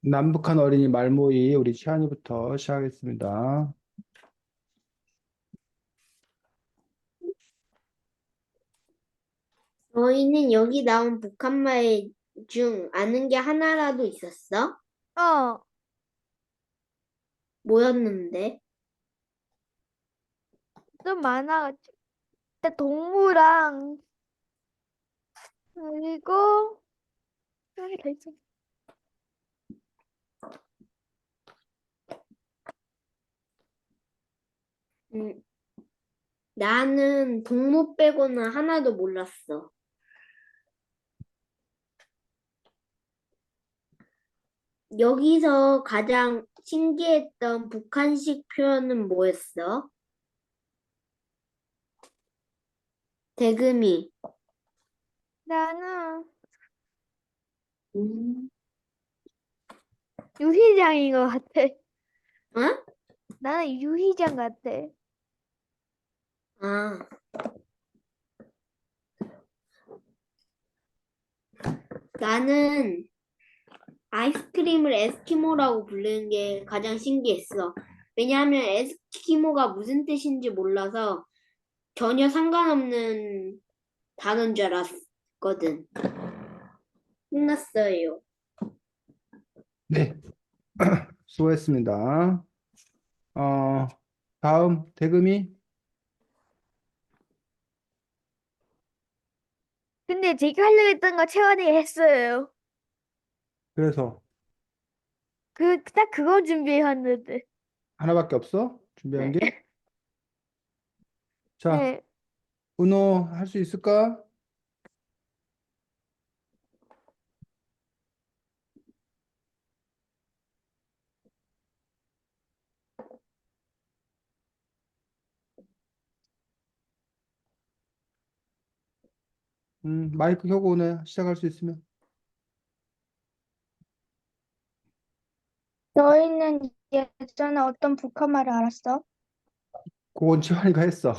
남북한 어린이 말모이 우리 시안이부터 시작하겠습니다. 너희는 여기 나온 북한말 중 아는 게 하나라도 있었어? 어, 뭐였는데? 좀 많아가지고. 일단 동무랑, 그리고, 하나 더 있어. 음, 나는 동무 빼고는 하나도 몰랐어. 여기서 가장 신기했던 북한식 표현은 뭐였어? 대금이. 나는 음. 유희장인 것 같아. 어? 나는 유희장 같아. 아, 나는 아이스크림을 에스키모라고 부르는 게 가장 신기했어. 왜냐하면 에스키모가 무슨 뜻인지 몰라서 전혀 상관없는 단어인 줄 알았거든. 끝났어요. 네, 수고했습니다. 어, 다음 대금이. 근데 제가 하려고 했던 거 채원이가 했어요. 그래서 딱 그거 준비해왔는데. 하나밖에 없어? 준비한 네. 게? 자, 네. 은호 할 수 있을까? 마이크 켜고 오네. 시작할 수 있으면. 너희는 예전에 어떤 북한말을 알았어? 그건 지환이가 했어.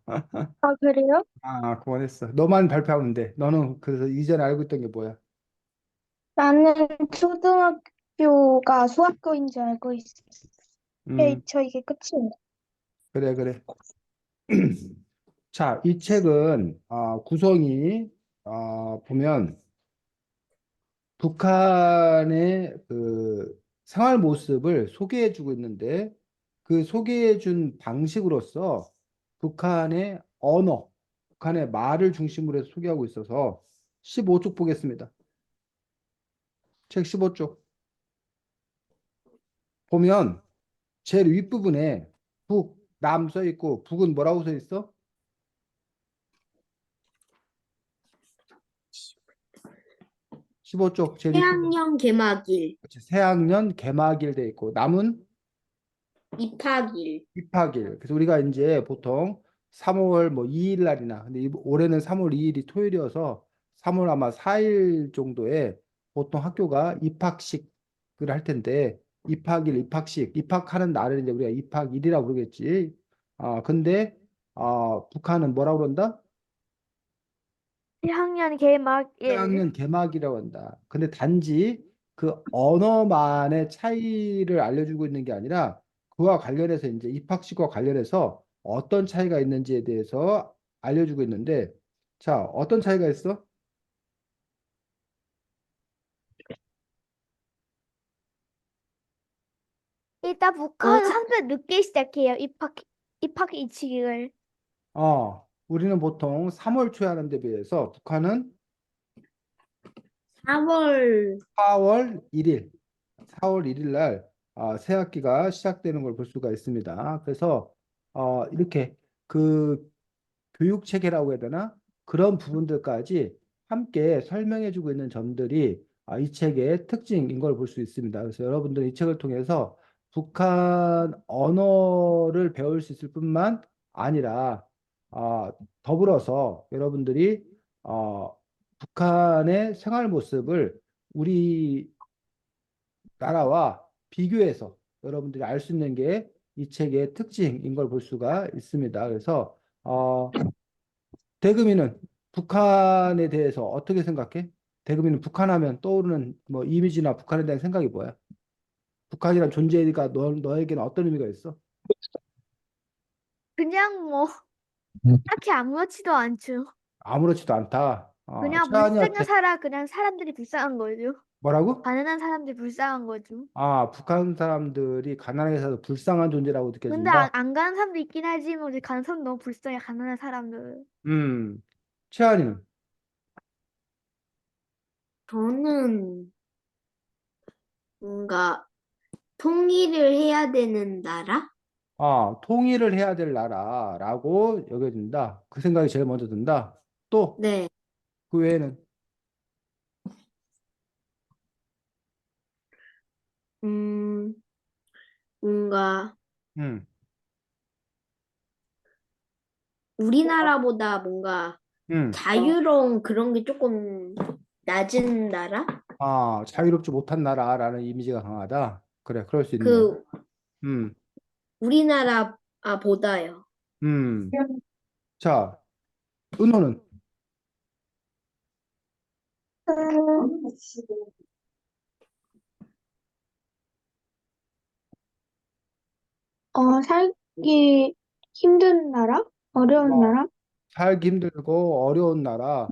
아, 그래요? 아, 그건 했어. 너만 발표하면 돼. 너는 그래서 이전에 알고 있던 게 뭐야? 나는 초등학교가 수학교인 줄 알고 있어. 음, 이게 끝이에요. 그래, 그래. 자, 이 책은 구성이 보면 북한의 그 생활 모습을 소개해주고 있는데 그 소개해준 방식으로서 북한의 언어, 북한의 말을 중심으로 해서 소개하고 있어서 15쪽 보겠습니다. 책 15쪽 보면 제일 윗부분에 북, 남 써 있고 북은 뭐라고 써 있어? 15쪽 제일 윗부분 태양형 개막일, 새학년 개막일 돼 있고 남은 입학일. 입학일. 그래서 우리가 이제 보통 3월 뭐 2일 날이나 근데 올해는 3월 2일이 토요일이어서 3월 아마 4일 정도에 보통 학교가 입학식을 할 텐데 입학일, 입학식, 입학하는 날을 이제 우리가 입학일이라고 부르겠지. 근데 북한은 뭐라고 그런다? 1학년 개막일. 1학년 개막이라고 한다. 근데 단지 그 언어만의 차이를 알려주고 있는 게 아니라 그와 관련해서 이제 입학식과 관련해서 어떤 차이가 있는지에 대해서 알려주고 있는데 자, 어떤 차이가 있어? 일단 어, 북한은 항상 늦게 시작해요. 입학 일찍을. 우리는 보통 3월 초에 하는 데 비해서 북한은 4월, 4월 1일, 4월 1일 날 새 학기가 시작되는 걸 볼 수가 있습니다. 그래서 이렇게 그 교육 체계라고 해야 되나? 그런 부분들까지 함께 설명해주고 있는 점들이 이 책의 특징인 걸 볼 수 있습니다. 그래서 여러분들 이 책을 통해서 북한 언어를 배울 수 있을 뿐만 아니라 더불어서 여러분들이 북한의 생활 모습을 우리 나라와 비교해서 여러분들이 알 수 있는 게 이 책의 특징인 걸 볼 수가 있습니다. 그래서 대금이는 북한에 대해서 어떻게 생각해? 대금이는 북한 하면 떠오르는 뭐 이미지나 북한에 대한 생각이 뭐야? 북한이란 존재가 너에게는 어떤 의미가 있어? 그냥 뭐 딱히 아무렇지도 않죠. 아무렇지도 않다. 그냥 채안이한테 그냥 사람들이 불쌍한 거죠. 뭐라고? 가난한 사람들이 불쌍한 거죠. 북한 사람들이 가난하게 살아서 불쌍한 존재라고 근데 느껴진다. 안 가는 사람도 있긴 하지만 우리 가는 사람 너무 불쌍해. 가난한 사람들. 음, 채안이는 저는 뭔가 통일을 해야 되는 나라? 통일을 해야 될 나라라고 여겨진다. 그 생각이 제일 먼저 든다. 또 네. 그 외에는 음, 뭔가 음, 우리나라보다 뭔가 음. 자유로운 그런 게 조금 낮은 나라? 자유롭지 못한 나라라는 이미지가 강하다. 그래, 그럴 수 있네. 그 음, 우리나라보다요. 음. 자, 은호는 음, 살기 힘든 나라? 어려운 어, 나라? 살기 힘들고 어려운 나라.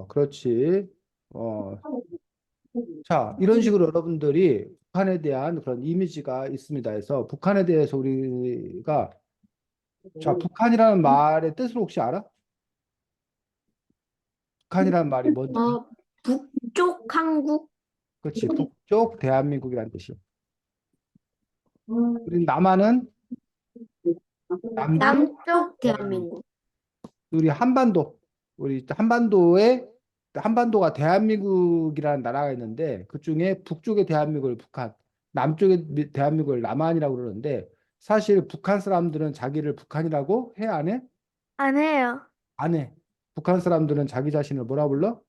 그렇지. 어, 자, 이런 식으로 여러분들이 북한에 대한 그런 이미지가 있습니다. 해서 북한에 대해서 우리가 자, 북한이라는 말의 뜻을 혹시 알아? 북한이라는 말이 뭔지 알아? 북쪽 한국? 그렇지. 북쪽 대한민국이라는 뜻이야. 우리 남한은 남쪽, 남쪽 어, 대한민국. 우리 한반도, 우리 한반도가 대한민국이라는 나라가 있는데 그 중에 북쪽의 대한민국을 북한, 남쪽의 대한민국을 남한이라고 그러는데 사실 북한 사람들은 자기를 북한이라고 해, 안 해? 안 해요. 안 해. 북한 사람들은 자기 자신을 뭐라 불러?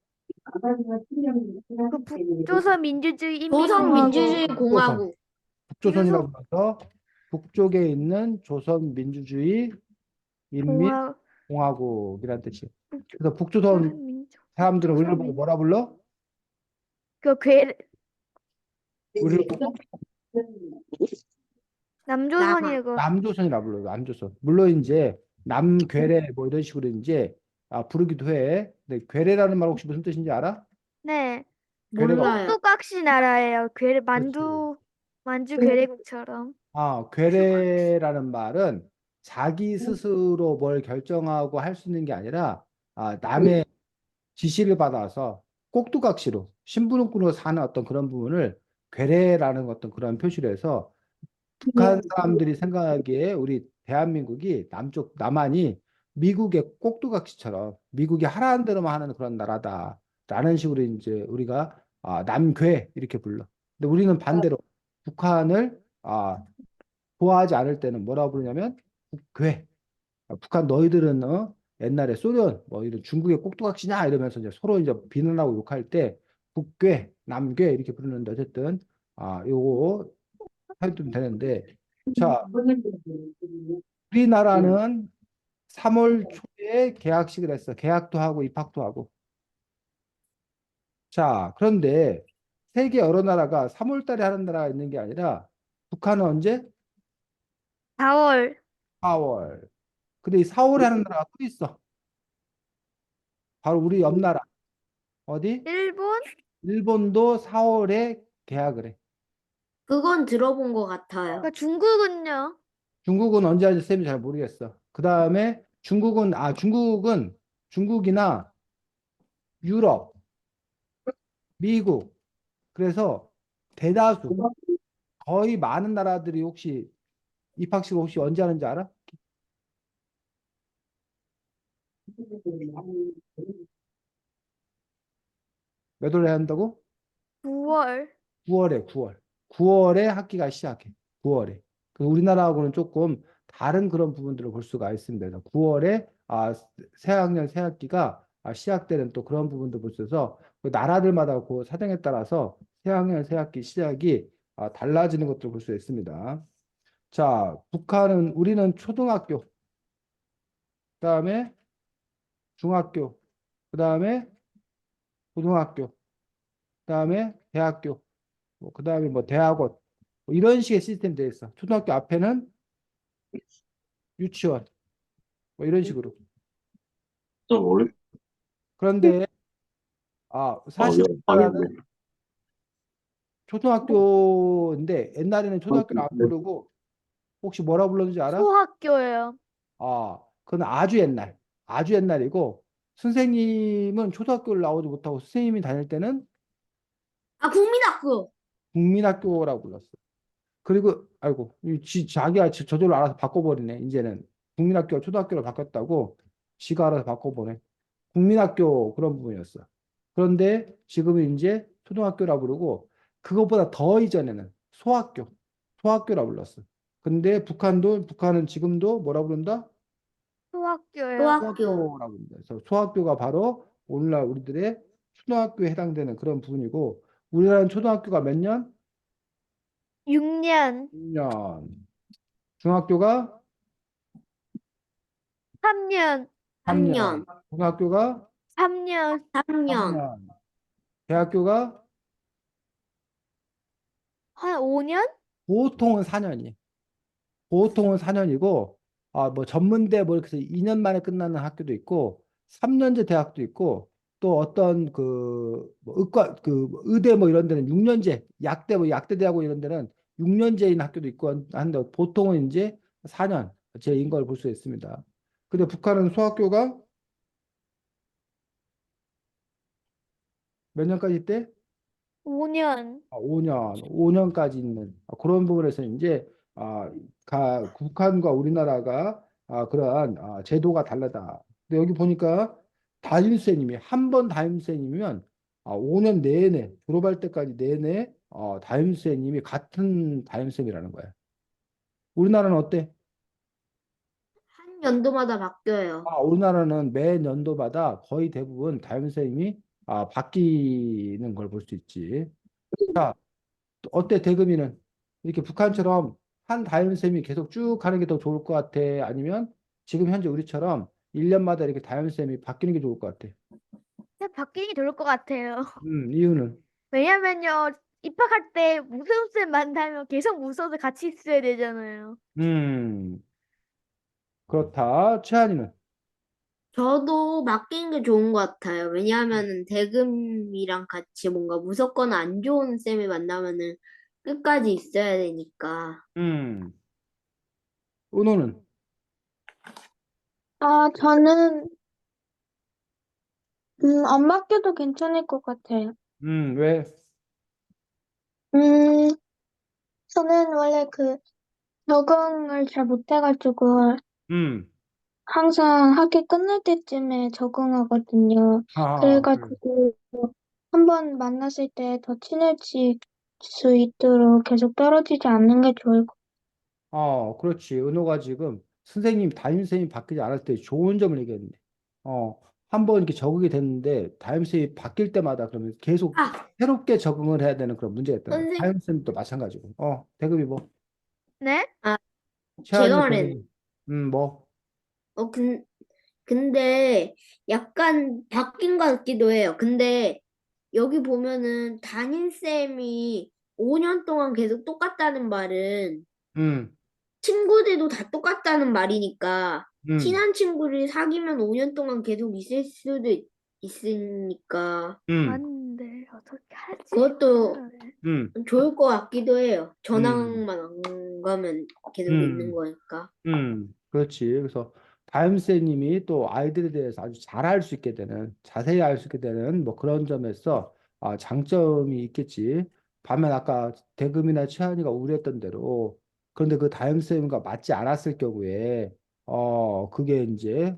그 북조선 민주주의 조선민주주의 인민공화국 조선. 공화국. 북조선이라고 그래서 불러서 북쪽에 있는 조선민주주의 공화 인민공화국이라는 뜻이에요. 북조, 그래서 북조선 조선 민주 사람들은 우리를 북조선 보고 민 뭐라 불러? 그 괴 우리를 보고 남한. 남조선이고 남조선이라 불러요. 남조선. 물론 이제 남괴래 뭐 이런 식으로 이제 부르기도 해. 근데 괴래라는 말 혹시 무슨 뜻인지 알아? 네 괴래가 몰라요. 꼭두각시 나라예요. 괴 그렇지. 만주 괴래국처럼. 괴래라는 말은 자기 스스로 뭘 결정하고 할 수 있는 게 아니라 남의 지시를 받아서 꼭두각시로 심부름꾼으로 사는 어떤 그런 부분을 괴뢰라는 어떤 그런 표시를 해서 북한 사람들이 생각하기에 우리 대한민국이 남한이 미국의 꼭두각시처럼 미국이 하라는 대로만 하는 그런 나라다라는 식으로 이제 우리가 남괴 이렇게 불러. 근데 우리는 반대로 북한을 좋아하지 않을 때는 뭐라고 부르냐면 북괴. 북한 너희들은 옛날에 소련 뭐 이런 중국의 꼭두각시냐 이러면서 이제 서로 이제 비난하고 욕할 때 북괴, 남괴 이렇게 부르는데 어쨌든 요거 해두면 되는데 자 우리나라는 3월 초에 개학식을 했어. 개학도 하고 입학도 하고. 자 그런데 세계 여러 나라가 3월 달에 하는 나라가 있는 게 아니라 북한은 언제? 4월 4월. 근데 이 4월에 하는 나라가 또 있어. 바로 우리 옆 나라. 어디? 일본 일본도 4월에 개학을 해. 그건 들어본 것 같아요. 중국은요? 중국은 언제 하는지 쌤이 잘 모르겠어. 그 다음에 중국이나 유럽, 미국. 그래서 대다수, 거의 많은 나라들이 혹시 입학식 혹시 언제 하는지 알아? 몇 월에 한다고? 9월 9월에, 9월. 9월에 학기가 시작해. 9월에. 우리나라하고는 조금 다른 그런 부분들을 볼 수가 있습니다. 그래서 9월에 새 학년 새 학기가 시작되는 또 그런 부분도 볼 수 있어서 그 나라들마다 그 사정에 따라서 새 학년 새 학기 시작이 달라지는 것도 볼 수 있습니다. 자, 우리는 초등학교, 그다음에 중학교, 그다음에 고등학교, 그다음에 대학교, 그다음에 뭐 대학원 뭐 이런 식의 시스템이 되어 있어. 초등학교 앞에는 유치원 뭐 이런 식으로. 저 원래 그런데 사실 예, 우리나라는 망했네. 초등학교인데 옛날에는 초등학교를 안 부르고 혹시 뭐라 불렀는지 알아? 소학교예요. 그건 아주 옛날, 아주 옛날이고 선생님은 초등학교를 나오지 못하고 선생님이 다닐 때는 아, 국민학교. 국민학교라고 불렀어. 그리고 아이고 자기가 저절로 알아서 바꿔버리네. 이제는 국민학교가 초등학교로 바뀌었다고 지가 알아서 바꿔보네. 국민학교 그런 부분이었어. 그런데 지금은 이제 초등학교라 부르고 그것보다 더 이전에는 소학교라 불렀어. 근데 북한은 지금도 뭐라 부른다? 소학교예요. 소학교. 소학교라고 합니다. 그래서 소학교가 바로 오늘날 우리들의 초등학교에 해당되는 그런 부분이고 우리나라는 초등학교가 몇 년? 6년, 6년. 중학교가 3년, 3년. 3년, 고등학교가 3년, 3년, 4년. 대학교가 한 5년? 보통은 4년이. 보통은 4년이고 뭐 전문대 뭐 이렇게 해서 2년 만에 끝나는 학교도 있고 3년제 대학도 있고 또 어떤 그뭐 의과 그뭐 의대 뭐 이런 데는 6년제 약대 뭐 약대 대학원 이런 데는 6년제인 학교도 있고 한데 보통은 이제 4년 제인 걸 볼 수 있습니다. 근데 북한은 소학교가 몇 년까지 있대? 5년. 5년까지 있는 그런 부분에서 이제 북한과 우리나라가 그러한 제도가 다르다. 근데 여기 보니까 담임선생님이 한 번 담임선생님이면 5년 내내 졸업할 때까지 내내 담임선생님이 같은 담임선생이라는 거야. 우리나라는 어때? 한 연도마다 바뀌어요. 우리나라는 매 연도마다 거의 대부분 담임선생님이 바뀌는 걸 볼 수 있지. 자, 어때, 대금이는? 이렇게 북한처럼 한 담임쌤이 계속 쭉 가는 게 더 좋을 것 같아? 아니면 지금 현재 우리처럼 1년마다 이렇게 담임쌤이 바뀌는 게 좋을 것 같아? 그냥 바뀌는 게 좋을 것 같아요. 이유는? 왜냐면요, 입학할 때 무서운 쌤 만나면 계속 무서워서 같이 있어야 되잖아요. 음, 그렇다. 최한이는? 저도 맡기는 게 좋은 것 같아요. 왜냐하면은 대금이랑 같이 뭔가 무섭거나 안 좋은 쌤이 만나면은 끝까지 있어야 되니까. 음, 은호는? 저는 안 맡겨도 괜찮을 것 같아요. 왜? 음, 저는 원래 적응을 잘 못해가지고 음, 항상 학기 끝날 때쯤에 적응하거든요. 그래. 그래가지고 한번 만났을 때 더 친해질 수 있도록 계속 떨어지지 않는 게 좋을 것 그렇지. 은호가 지금 선생님, 담임선생님 바뀌지 않을 때 좋은 점을 얘기했는데, 한 번 이렇게 적응이 됐는데, 담임선생님이 바뀔 때마다 그러면 계속 아, 새롭게 적응을 해야 되는 그런 문제가 있다는 거야. 선생, 담임선생님도 마찬가지고. 대금이 뭐, 네? 아, 제가 최한이 말했는데, 대금이, 뭐, 어, 근데 약간 바뀐 것 같기도 해요. 근데 여기 보면은 담임쌤이 5년 동안 계속 똑같다는 말은 음, 친구들도 다 똑같다는 말이니까 음, 친한 친구를 사귀면 5년 동안 계속 있을 수도 있으니까 음, 맞는데, 어떻게 하지? 그것도 음, 좋을 것 같기도 해요. 음, 전학만 안 가면 계속 있는 음. 거니까. 그렇지. 그래서 다임쌤님이 또 아이들에 대해서 아주 잘 알 수 있게 되는, 자세히 알 수 있게 되는 뭐 그런 점에서 장점이 있겠지. 반면 아까 대금이나 최한이가 우려했던 대로 그런데 그 다임쌤과 맞지 않았을 경우에 그게 이제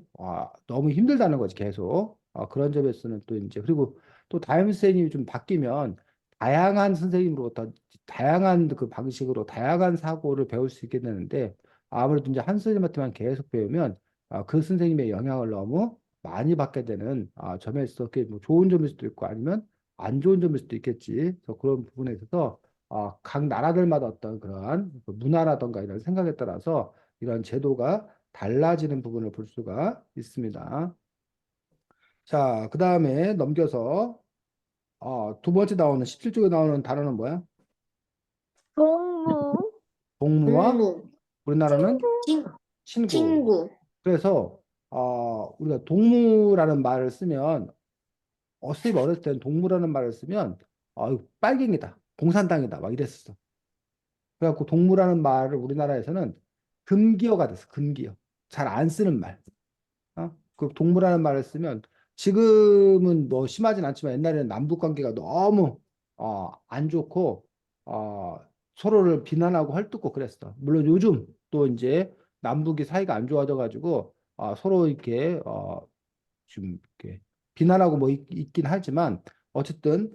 너무 힘들다는 거지 계속. 그런 점에서는 또 이제 그리고 또 다임쌤이 좀 바뀌면 다양한 선생님으로부터 다양한 그 방식으로 다양한 사고를 배울 수 있게 되는데 아무래도 이제 한 선생님한테만 계속 배우면 그 선생님의 영향을 너무 많이 받게 되는 점에 있어서 그게 뭐 좋은 점일 수도 있고 아니면 안 좋은 점일 수도 있겠지. 그래서 그런 부분에 있어서 각 나라들마다 어떤 그러한 그 문화라던가 이런 생각에 따라서 이런 제도가 달라지는 부분을 볼 수가 있습니다. 자, 그 다음에 두 번째 나오는 17쪽에 나오는 단어는 뭐야? 동물. 동무와 동무, 우리나라는 친, 친구. 친구. 그래서 우리가 동무라는 말을 쓰면 어습이 어렸을 때는 동무라는 말을 쓰면 이거 빨갱이다, 공산당이다 막 이랬었어. 그래갖고 동무라는 말을 우리나라에서는 금기어가 됐어. 금기어. 잘 안 쓰는 말. 그 동무라는 말을 쓰면 지금은 뭐 심하진 않지만 옛날에는 남북 관계가 너무 안 좋고 서로를 비난하고 헐뜯고 그랬어. 물론 요즘 또 이제 남북이 사이가 안 좋아져 가지고 서로 이렇게 좀 이렇게 비난하고 뭐 있긴 하지만 어쨌든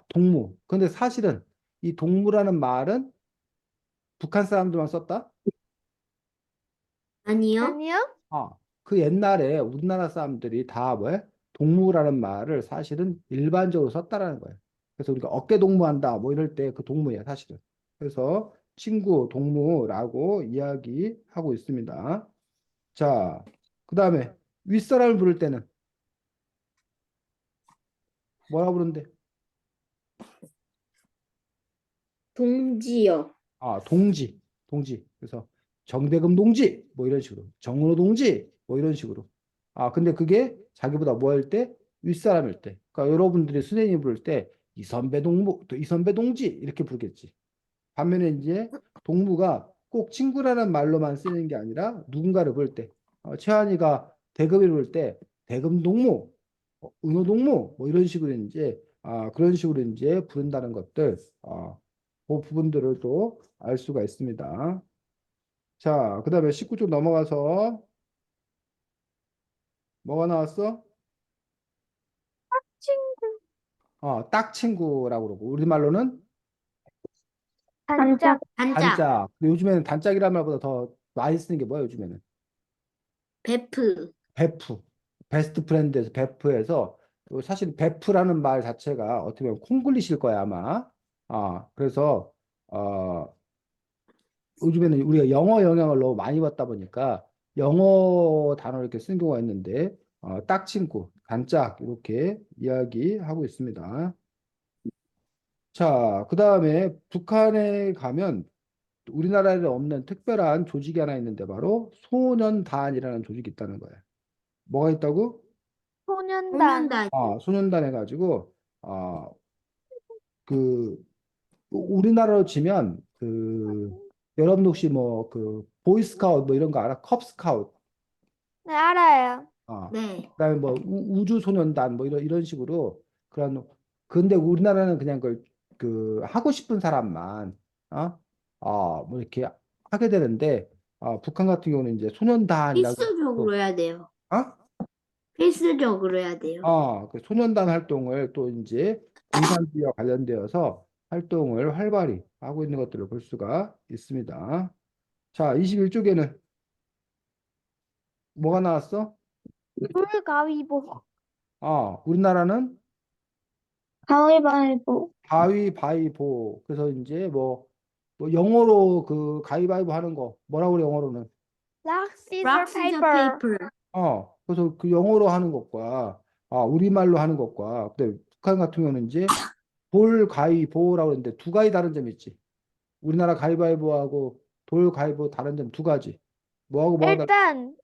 동무. 근데 사실은 이 동무라는 말은 북한 사람들만 썼다? 아니요? 아니요? 그 옛날에 우리나라 사람들이 다 뭐야? 동무라는 말을 사실은 일반적으로 썼다라는 거예요. 그래서 우리가 어깨 동무한다 뭐 이럴 때 그 동무예요, 사실은. 그래서 친구, 동무라고 이야기하고 있습니다. 자, 그 다음에 윗사람을 부를 때는 뭐라 부르는데? 동지요. 동지, 동지. 그래서 정대금 동지, 뭐 이런 식으로. 정은호 동지, 뭐 이런 식으로. 근데 그게 자기보다 뭐 할 때? 윗사람일 때. 그러니까 여러분들이 선생님 부를 때 이선배 동무, 또 이선배 동지 이렇게 부르겠지. 반면에 이제 동무가 꼭 친구라는 말로만 쓰는 게 아니라 누군가를 부를 때, 최한이가 대금을 부를 때 대금 동무, 은호 동무, 뭐 이런 식으로 이제 그런 식으로 이제 부른다는 것들, 그 부분들을 또 알 수가 있습니다. 자, 그다음에 19쪽 넘어가서 뭐가 나왔어? 친구. 딱 친구라고 그러고 우리말로는 단짝. 단짝, 단짝. 근데 요즘에는 단짝이라는 말보다 더 많이 쓰는 게 뭐야, 요즘에는? 베프, 베프. 베스트 프렌드에서 베프에서 사실 베프라는 말 자체가 어떻게 보면 콩글리시일 거야, 아마. 그래서 요즘에는 우리가 영어 영향을 너무 많이 받다 보니까 영어 단어를 이렇게 쓰는 경우가 있는데 딱 친구, 단짝 이렇게 이야기하고 있습니다. 자, 그다음에 북한에 가면 우리나라에 없는 특별한 조직이 하나 있는데 바로 소년단이라는 조직이 있다는 거예요. 뭐가 있다고? 소년단. 소년단, 소년단 해가지고 그 우리나라로 치면 여러분 혹시 뭐 보이스카우트 뭐 이런 거 알아? 컵스카우트. 네, 알아요. 네. 그다음에 뭐 우주소년단 뭐 이런 식으로 그런. 근데 우리나라는 그냥 하고 싶은 사람만 뭐 이렇게 하게 되는데 북한 같은 경우는 이제 소년단이라고 필수적으로 해야 돼요. 어? 필수적으로 해야 돼요. 그 소년단 활동을 또 이제 공산주의와 관련되어서 활동을 활발히 하고 있는 것들을 볼 수가 있습니다. 자, 21쪽에는 뭐가 나왔어? 불가위보. 우리나라는 가위바위보. 가위바위보. 그래서 이제 뭐 영어로 그 가위바위보 하는 거 뭐라고 그래, 영어로는? 락, 시저, 락, 시저, 페이퍼. 페이퍼. 그래서 그 영어로 하는 것과 우리말로 하는 것과 근데 북한 같은 경우는 이제 볼가위보라고 하는데 두 가지 다른 점이 있지. 우리나라 가위바위보하고 돌가위보 다른 점 두 가지. 뭐하고 뭐가 다른? 일단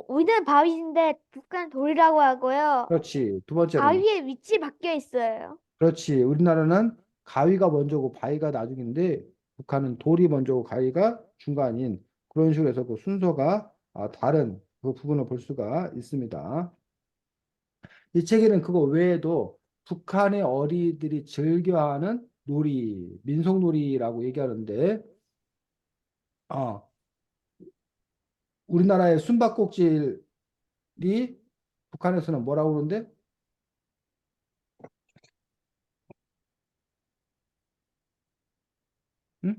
우리는 바위인데 북한 돌이라고 하고요. 그렇지. 두 번째로는 바위의 위치 바뀌어 있어요. 그렇지. 우리나라는 가위가 먼저고 바위가 나중인데 북한은 돌이 먼저고 가위가 중간인 그런 식으로 해서 그 순서가 다른 그 부분을 볼 수가 있습니다. 이 책에는 그거 외에도 북한의 어린이들이 즐겨하는 놀이, 민속놀이라고 얘기하는데 어, 우리나라의 숨바꼭질이 북한에서는 뭐라고 그러는데? 응?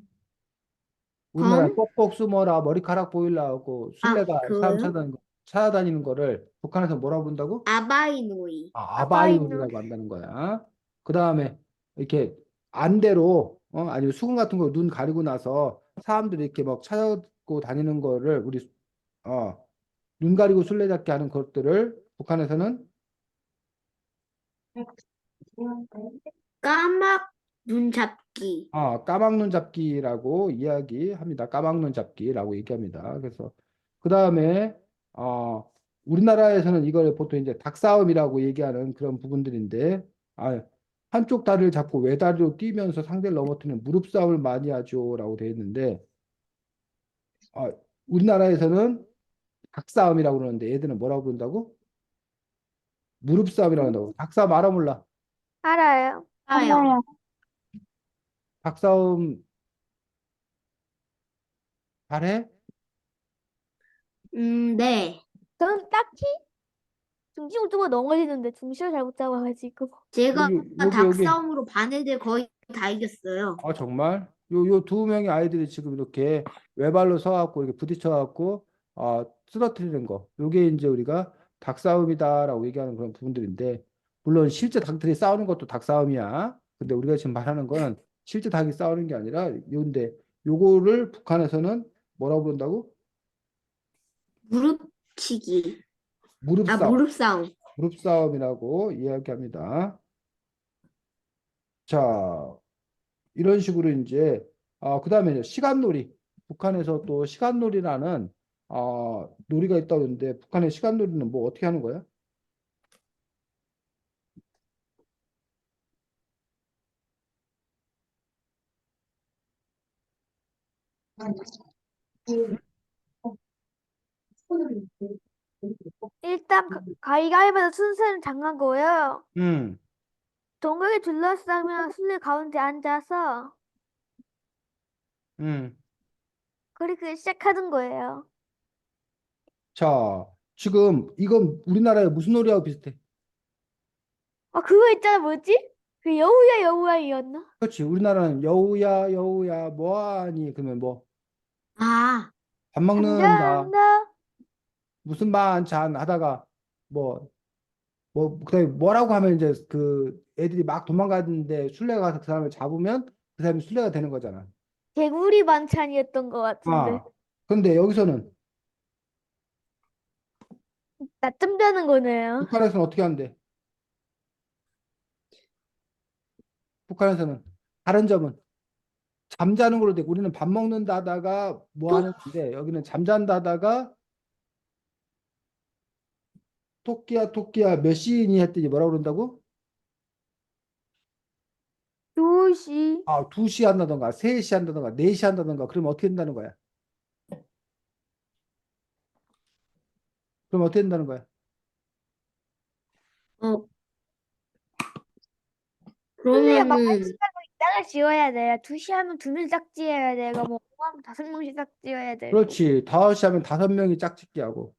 우리나라 검? 꼭꼭 숨어라 머리카락 보일라고 술래가 사람 그거요? 찾아다니는 거를 북한에서 뭐라고 부른다고? 아바이노이. 아바이놀. 아바이놀이라고 한다는 거야. 그 다음에 이렇게 안대로 아니면 수건 같은 거 눈 가리고 나서 사람들이 이렇게 막 찾아고 다니는 거를 우리 어, 눈 가리고 술래잡기 하는 것들을 북한에서는 까막 눈 잡기. 까막눈 잡기라고 이야기합니다. 까막눈 잡기라고 얘기합니다. 그래서 그 다음에 우리나라에서는 이걸 보통 이제 닭싸움이라고 얘기하는 그런 부분들인데, 한쪽 다리를 잡고 외다리로 뛰면서 상대를 넘어뜨리는 무릎 싸움을 많이 하죠라고 되어 있는데, 아, 우리나라에서는 닭싸움이라고 그러는데 얘들은 뭐라고 부른다고? 무릎 싸움이라고 한다고. 닭싸움 알아 몰라? 알아요. 아요. 알아요. 닭싸움 잘해? 네. 저는 딱히 중심을 두고 넘어지는데 중심을 잘못 잡아가지고. 제가 여기. 닭싸움으로 반 애들 거의 다 이겼어요. 정말? 요 두 명의 아이들이 지금 이렇게 외발로 서갖고 이렇게 부딪혀갖고 쓰러뜨리는 거. 요게 이제 우리가 닭싸움이다라고 얘기하는 그런 부분들인데, 물론 실제 닭들이 싸우는 것도 닭싸움이야. 근데 우리가 지금 말하는 거는 실제 닭이 싸우는 게 아니라 요인데, 요거를 북한에서는 뭐라고 부른다고? 무릎치기. 무릎 싸움. 무릎 싸움. 무릎 싸움이라고 이야기합니다. 자, 이런 식으로 이제 그다음에 이제 시간놀이. 북한에서 또 시간놀이라는 놀이가 있다고 그러는데, 북한의 시간놀이는 뭐 어떻게 하는 거야? 일단 가위가위바위보 순서는 정한 거예요. 음, 동그랗게 둘러싸면 술래 가운데 앉아서 음. 그렇게 시작하는 거예요. 자, 지금 이건 우리나라의 무슨 놀이하고 비슷해? 그거 있잖아, 뭐지? 그 여우야 여우야이었나? 그렇지. 우리나라는 여우야 여우야 뭐하니? 그러면 뭐 아, 밥 먹는다. 잠자한다. 무슨 반찬 하다가 뭐 그다음에 뭐라고 하면 이제 그 애들이 막 도망가는데 술래가 가서 그 사람을 잡으면 그 사람이 술래가 되는 거잖아. 개구리 반찬이었던 것 같은데. 근데 여기서는 낮잠 자는 거네요. 북한에서는 어떻게 하는데? 북한에서는 다른 점은 잠자는 걸로 되고, 우리는 밥 먹는다 하다가 뭐 또 하는데, 여기는 잠잔다 하다가 토끼야 토끼야 몇 시니 했더니 뭐라고 그런다고? 2시. 2시 한다던가 3시 한다던가 4시 한다던가. 그러면 어떻게 된다는 거야? 그럼 어떻게 된다는 거야? 어, 술래가 막 그러면은 1시간도 짝을 지어야 돼요. 2시 하면 2명 짝지어야 되고 뭐 5하면 5명씩 짝지어야 되고. 그렇지. 5시 하면 5명이 짝짓기 하고,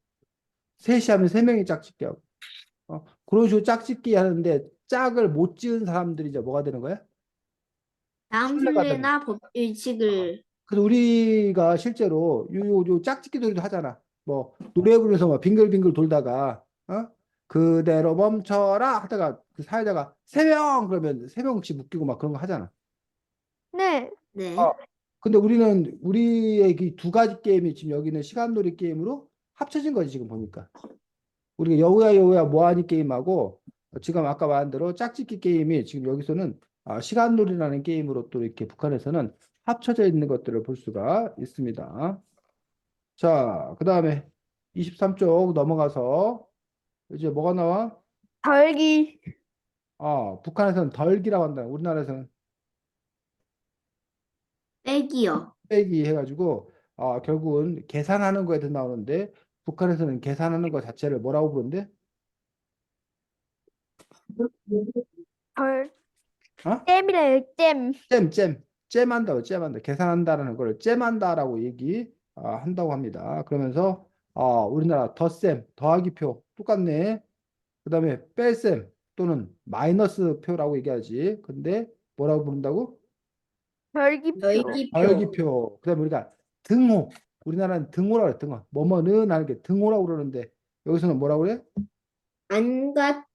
3시 하면 3명이 짝짓기 하고, 그런 식으로 짝짓기 하는데 짝을 못 지은 사람들이 이제 뭐가 되는 거야? 다음 술래가 되는 거야. 술래나 법규칙을 그래서 우리가 실제로 요 짝짓기 놀이도 하잖아. 뭐 노래 부르면서 막 빙글빙글 돌다가 그대로 멈춰라 하다가 그 사회자가 3명 그러면 3명씩 묶이고 막 그런 거 하잖아. 네. 네. 근데 우리의 그 두 가지 게임이 지금 여기는 시간놀이 게임으로 합쳐진 거지 지금 보니까. 우리가 여우야 여우야 뭐하니 게임하고 지금 아까 말한 대로 짝짓기 게임이 지금 여기서는 시간놀이라는 게임으로 또 이렇게 북한에서는 합쳐져 있는 것들을 볼 수가 있습니다. 자, 그 다음에 23쪽 넘어가서 이제 뭐가 나와? 덜기. 북한에서는 덜기라고 한다. 우리나라에서는 빼기요. 빼기 해가지고 결국은 계산하는 거에 더 나오는데, 북한에서는 계산하는 것 자체를 뭐라고 부르는데? 덜. 어? 잼이래요, 잼. 잼한다고, 잼한다. 계산한다라는 걸 잼한다라고 한다고 합니다. 그러면서 우리나라 덧셈, 더하기표 똑같네. 그 다음에 뺄셈 또는 마이너스 표라고 얘기하지. 근데 뭐라고 부른다고? 덜기표. 덜기표. 더하기표. 그 다음에 우리가 등호. 우리나라는 등호라고 그래, 등호. 뭐뭐는 하는 게 등호라고 그러는데, 여기서는 뭐라고 그래? 안갓,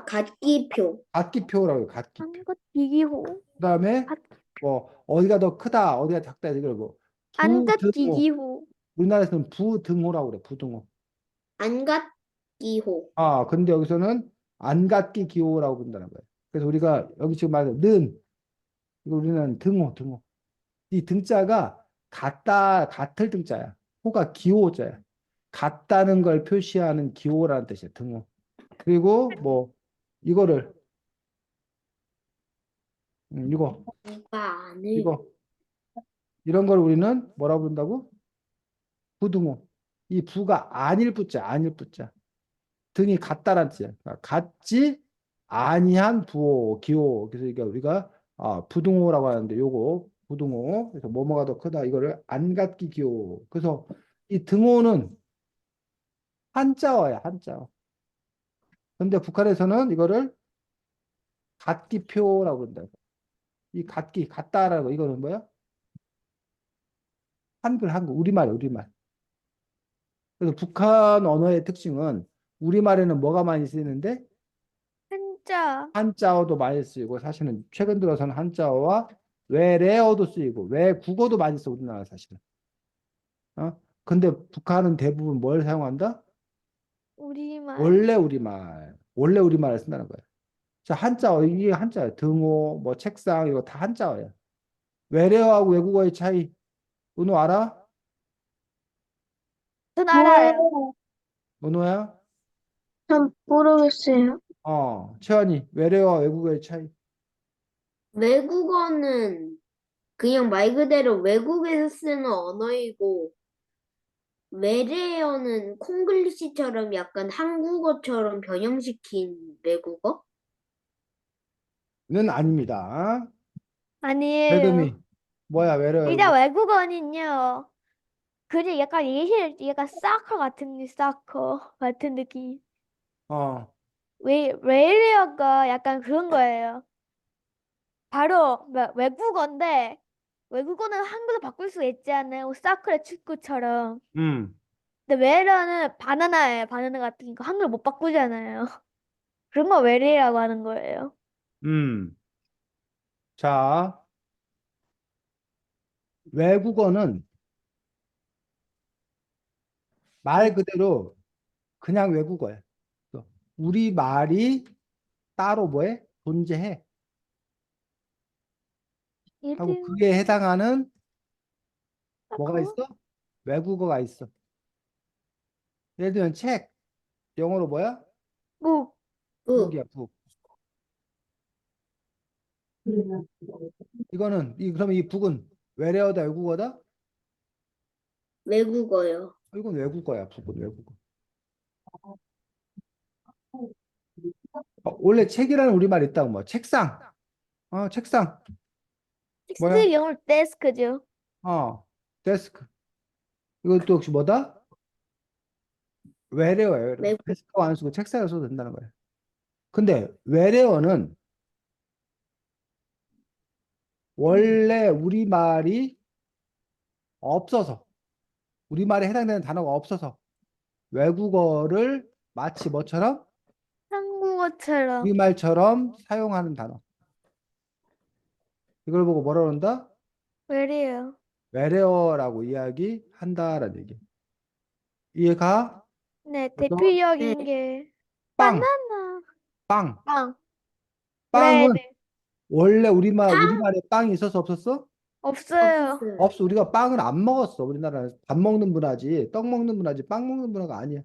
갓기표. 갓기표라고 해요, 갓기표. 한것 비기호. 그 다음에 갓- 뭐 어디가 더 크다, 어디가 작다 이러고 안갓 부등호. 비기호. 우리나라에서는 부등호라고 그래, 부등호. 안갓기호. 근데 여기서는 안갓기 기호라고 부른다는 거예요. 그래서 우리가 여기 지금 말하는 는, 이거 우리는 등호. 이 등자가 같을 등자야. 호가 기호자야. 같다는 걸 표시하는 기호라는 뜻이야. 등호. 그리고 뭐 이거를 이거 누가 안을 이거 이런 걸 우리는 뭐라고 부른다고? 부등호. 이 부가 아닐 부자, 아닐 부자. 등이 같다란 뜻이야. 그러니까 같지 아니한 부호, 기호. 그래서 이게 우리가 부등호라고 하는데 요거 부등호. 그래서 뭐뭐가 더 크다. 이거를 안같기 기호. 그래서 이 등호는 한자어야, 한자어. 근데 북한에서는 이거를 같기표라고 그런다. 이 같다라고 이거는 뭐야? 한글, 우리말. 그래서 북한 언어의 특징은 우리말에는 뭐가 많이 쓰이는데 한자. 한자어도 많이 쓰이고 사실은 최근 들어서는 한자어와 외래어도 쓰이고 외국어도 많이 써 우리나라 사실은. 어? 근데 북한은 대부분 뭘 사용한다? 우리말. 원래 우리말을 쓴다는 거야. 자, 한자어 이게 한자야. 등호, 뭐 책상 이거 다 한자어야. 외래어하고 외국어의 차이 은호 알아? 전 알아요. 은호야? 전 모르겠어요. 채연이 외래어와 외국어의 차이. 외국어는 그냥 말 그대로 외국에서 쓰는 언어이고 외래어는 콩글리시처럼 약간 한국어처럼 변형시킨 외국어? 는 아닙니다. 아니에요. 대금이 뭐야 외래어 진짜 외국어? 외국어는요. 그냥 약간 약간 사커 같은 사커 같은 느낌. 어, 외래어가 약간 그런 거예요. 바로 외국어인데 외국어는 한글로 바꿀 수 있지 않아요? 사커의 축구처럼. 음, 근데 외래어는 바나나예요. 바나나 같은 거 한글 못 바꾸잖아요. 그런 거 외래라고 하는 거예요. 음. 자, 외국어는 말 그대로 그냥 외국어야. 우리 말이 따로 뭐해? 존재해. 하고 예를 그에 해당하는 뭐가 사커? 있어? 외국어가 있어. 예를 들면 책, 영어로 뭐야? 뭐 그 북이야, 북. 그럼 이 북은 외래어다, 외국어다? 외국어요. 이건 외국어야, 북은 외국어. 원래 책이라는 우리말 있다고 뭐 책상, 책상, 뭐야? 텍스트 영어로 데스크죠. 데스크. 이것도 혹시 뭐다? 외래어예요, 외래어. 외국 데스크가 안 쓰고 책상을 써도 된다는 거예요. 근데 외래어는 원래 우리말이 없어서, 우리말에 해당되는 단어가 없어서 외국어를 마치 뭐처럼? 한국어처럼. 우리말처럼 사용하는 단어. 이걸 보고 뭐라 그런다? 외래요. 외래어라고 이야기한다라는 얘기. 이해가? 네, 그래서 네. 대표적인 게 빵, 바나나, 빵, 빵, 빵은 브레드. 원래 탕 우리말에 빵이 있어서 없었어? 없어요. 없었어요. 없어. 우리가 빵을 안 먹었어. 우리나라는 밥 먹는 문화지, 떡 먹는 문화지, 빵 먹는 문화가 아니야.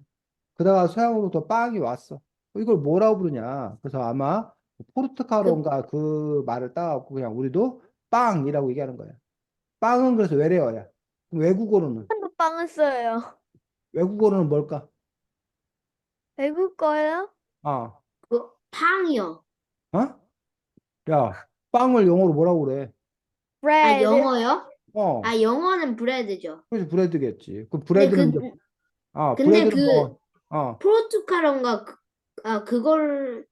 그러다가 서양으로부터 빵이 왔어. 이걸 뭐라고 부르냐? 그래서 아마 그 포르투갈어인가 그 말을 따갖고 그냥 우리도 빵이라고 얘기하는 거야. 빵은 그래서 외래어야. 그럼 한국 빵을 써요. 외국어로는 뭘까? 외국 거요? 아, 탕이요. 어? 야, 빵을 영어로 뭐라고 그래? 아, 브레드. 영어요? 어, 아, 영어는 브레드죠. 그래서 브레드겠지. 그 근데 브레드는 이제, 근데 브레드는 뭐, 어, 포르투갈어인가 그걸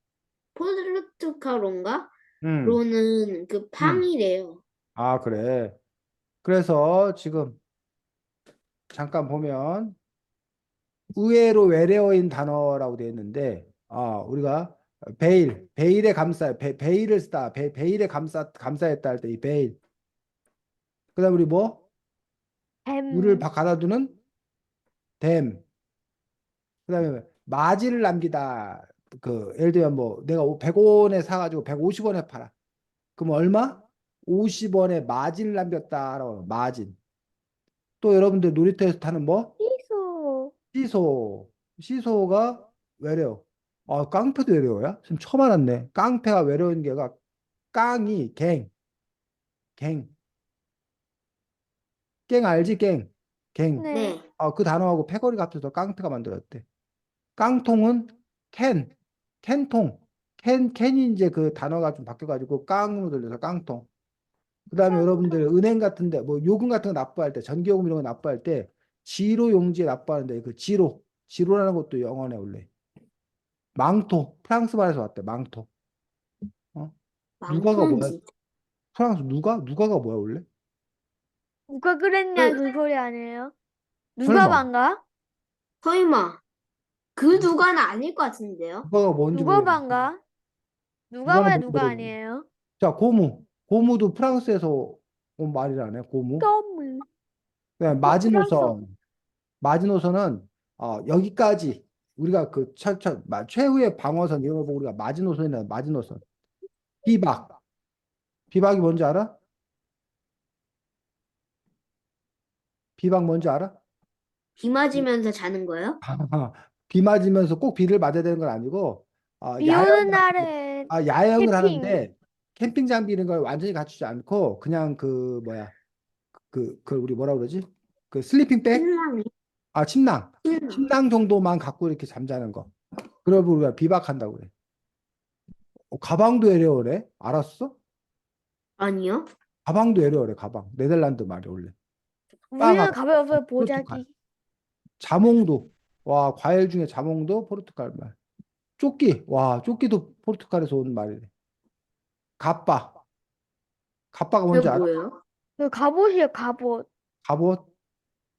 포르투갈어인가? 음, 로는 그 음. 팡이래요. 그래. 그래서 지금 잠깐 보면 의외로 외래어인 단어라고 되어 있는데, 우리가 베일에 베일을 쓰다, 베일에 감싸했다 할 때 이 베일. 그다음 우리 뭐? 물을 햄. 가다 두는 댐. 그다음에 마진을 남기다. 예를 들면 뭐 내가 100원에 사가지고 150원에 팔아. 그럼 얼마? 50원의 마진을 남겼다라고 해요. 마진. 또 여러분들 놀이터에서 타는 뭐? 취소. 시소. 시소가 외래어. 아, 깡패도 외래어야? 지금 처음 알았네. 깡패가 외래어인 게가 깡이 갱. 갱 알지? 갱. 네. 네. 아, 그 단어하고 패거리가 합쳐서 깡패가 만들었대. 깡통은 캔. 캔통. 캔이 이제 그 단어가 좀 바뀌어가지고 깡으로 들려서 깡통. 그다음에 여러분들 은행 같은데 뭐 요금 같은 거 납부할 때 전기요금 이런 거 납부할 때 지로 용지에 납부하는데 그 지로라는 것도 영어네 원래. 망토. 프랑스 말에서 왔대. 망토. 어? 누가가 뭐야? 망통지. 프랑스 누가가 뭐야 원래? 누가 그랬냐 그 소리 아니에요? 누가 설마 반가? 설마. 그 누가는 아닐 것 같은데요? 누가가 뭔지 누가 모르겠네. 반가? 누가 누가는 왜 뭔지 누가 모르겠네. 아니에요? 자, 고무도 프랑스에서 온 말이라네. 고무. 썸물. 그다음에 프랑스. 마지노선은 여기까지 우리가 그 최후의 방어선 이런 걸 보고 우리가 마지노선이나 마지노선. 비박. 비박이 뭔지 알아? 비박 뭔지 알아? 비 맞으면서 자는 거요? 비 맞으면서 꼭 비를 맞아야 되는 건 아니고 비 야영을 오는 날에 야영을 캠핑. 하는데 캠핑 장비 이런 걸 완전히 갖추지 않고 그냥 그 뭐야 그 우리 뭐라 그러지? 그 슬리핑백? 신랑이. 침낭. 신랑. 침낭 정도만 갖고 이렇게 잠자는 거. 그러고 우리가 비박한다고 그래. 가방도 에레어래. 알았어? 아니요? 가방도 에레어래. 가방. 네덜란드 말이야 원래. 우리는 빵하고 가벼워서 포르투갈. 보자기. 자몽도. 와, 과일 중에 자몽도 포르투갈 말. 조끼. 와, 조끼도 포르투갈에서 온 말이래. 가빠. 가빠가 그게 뭔지 알아? 뭐예요? 그 갑옷이에요, 갑옷. 갑옷.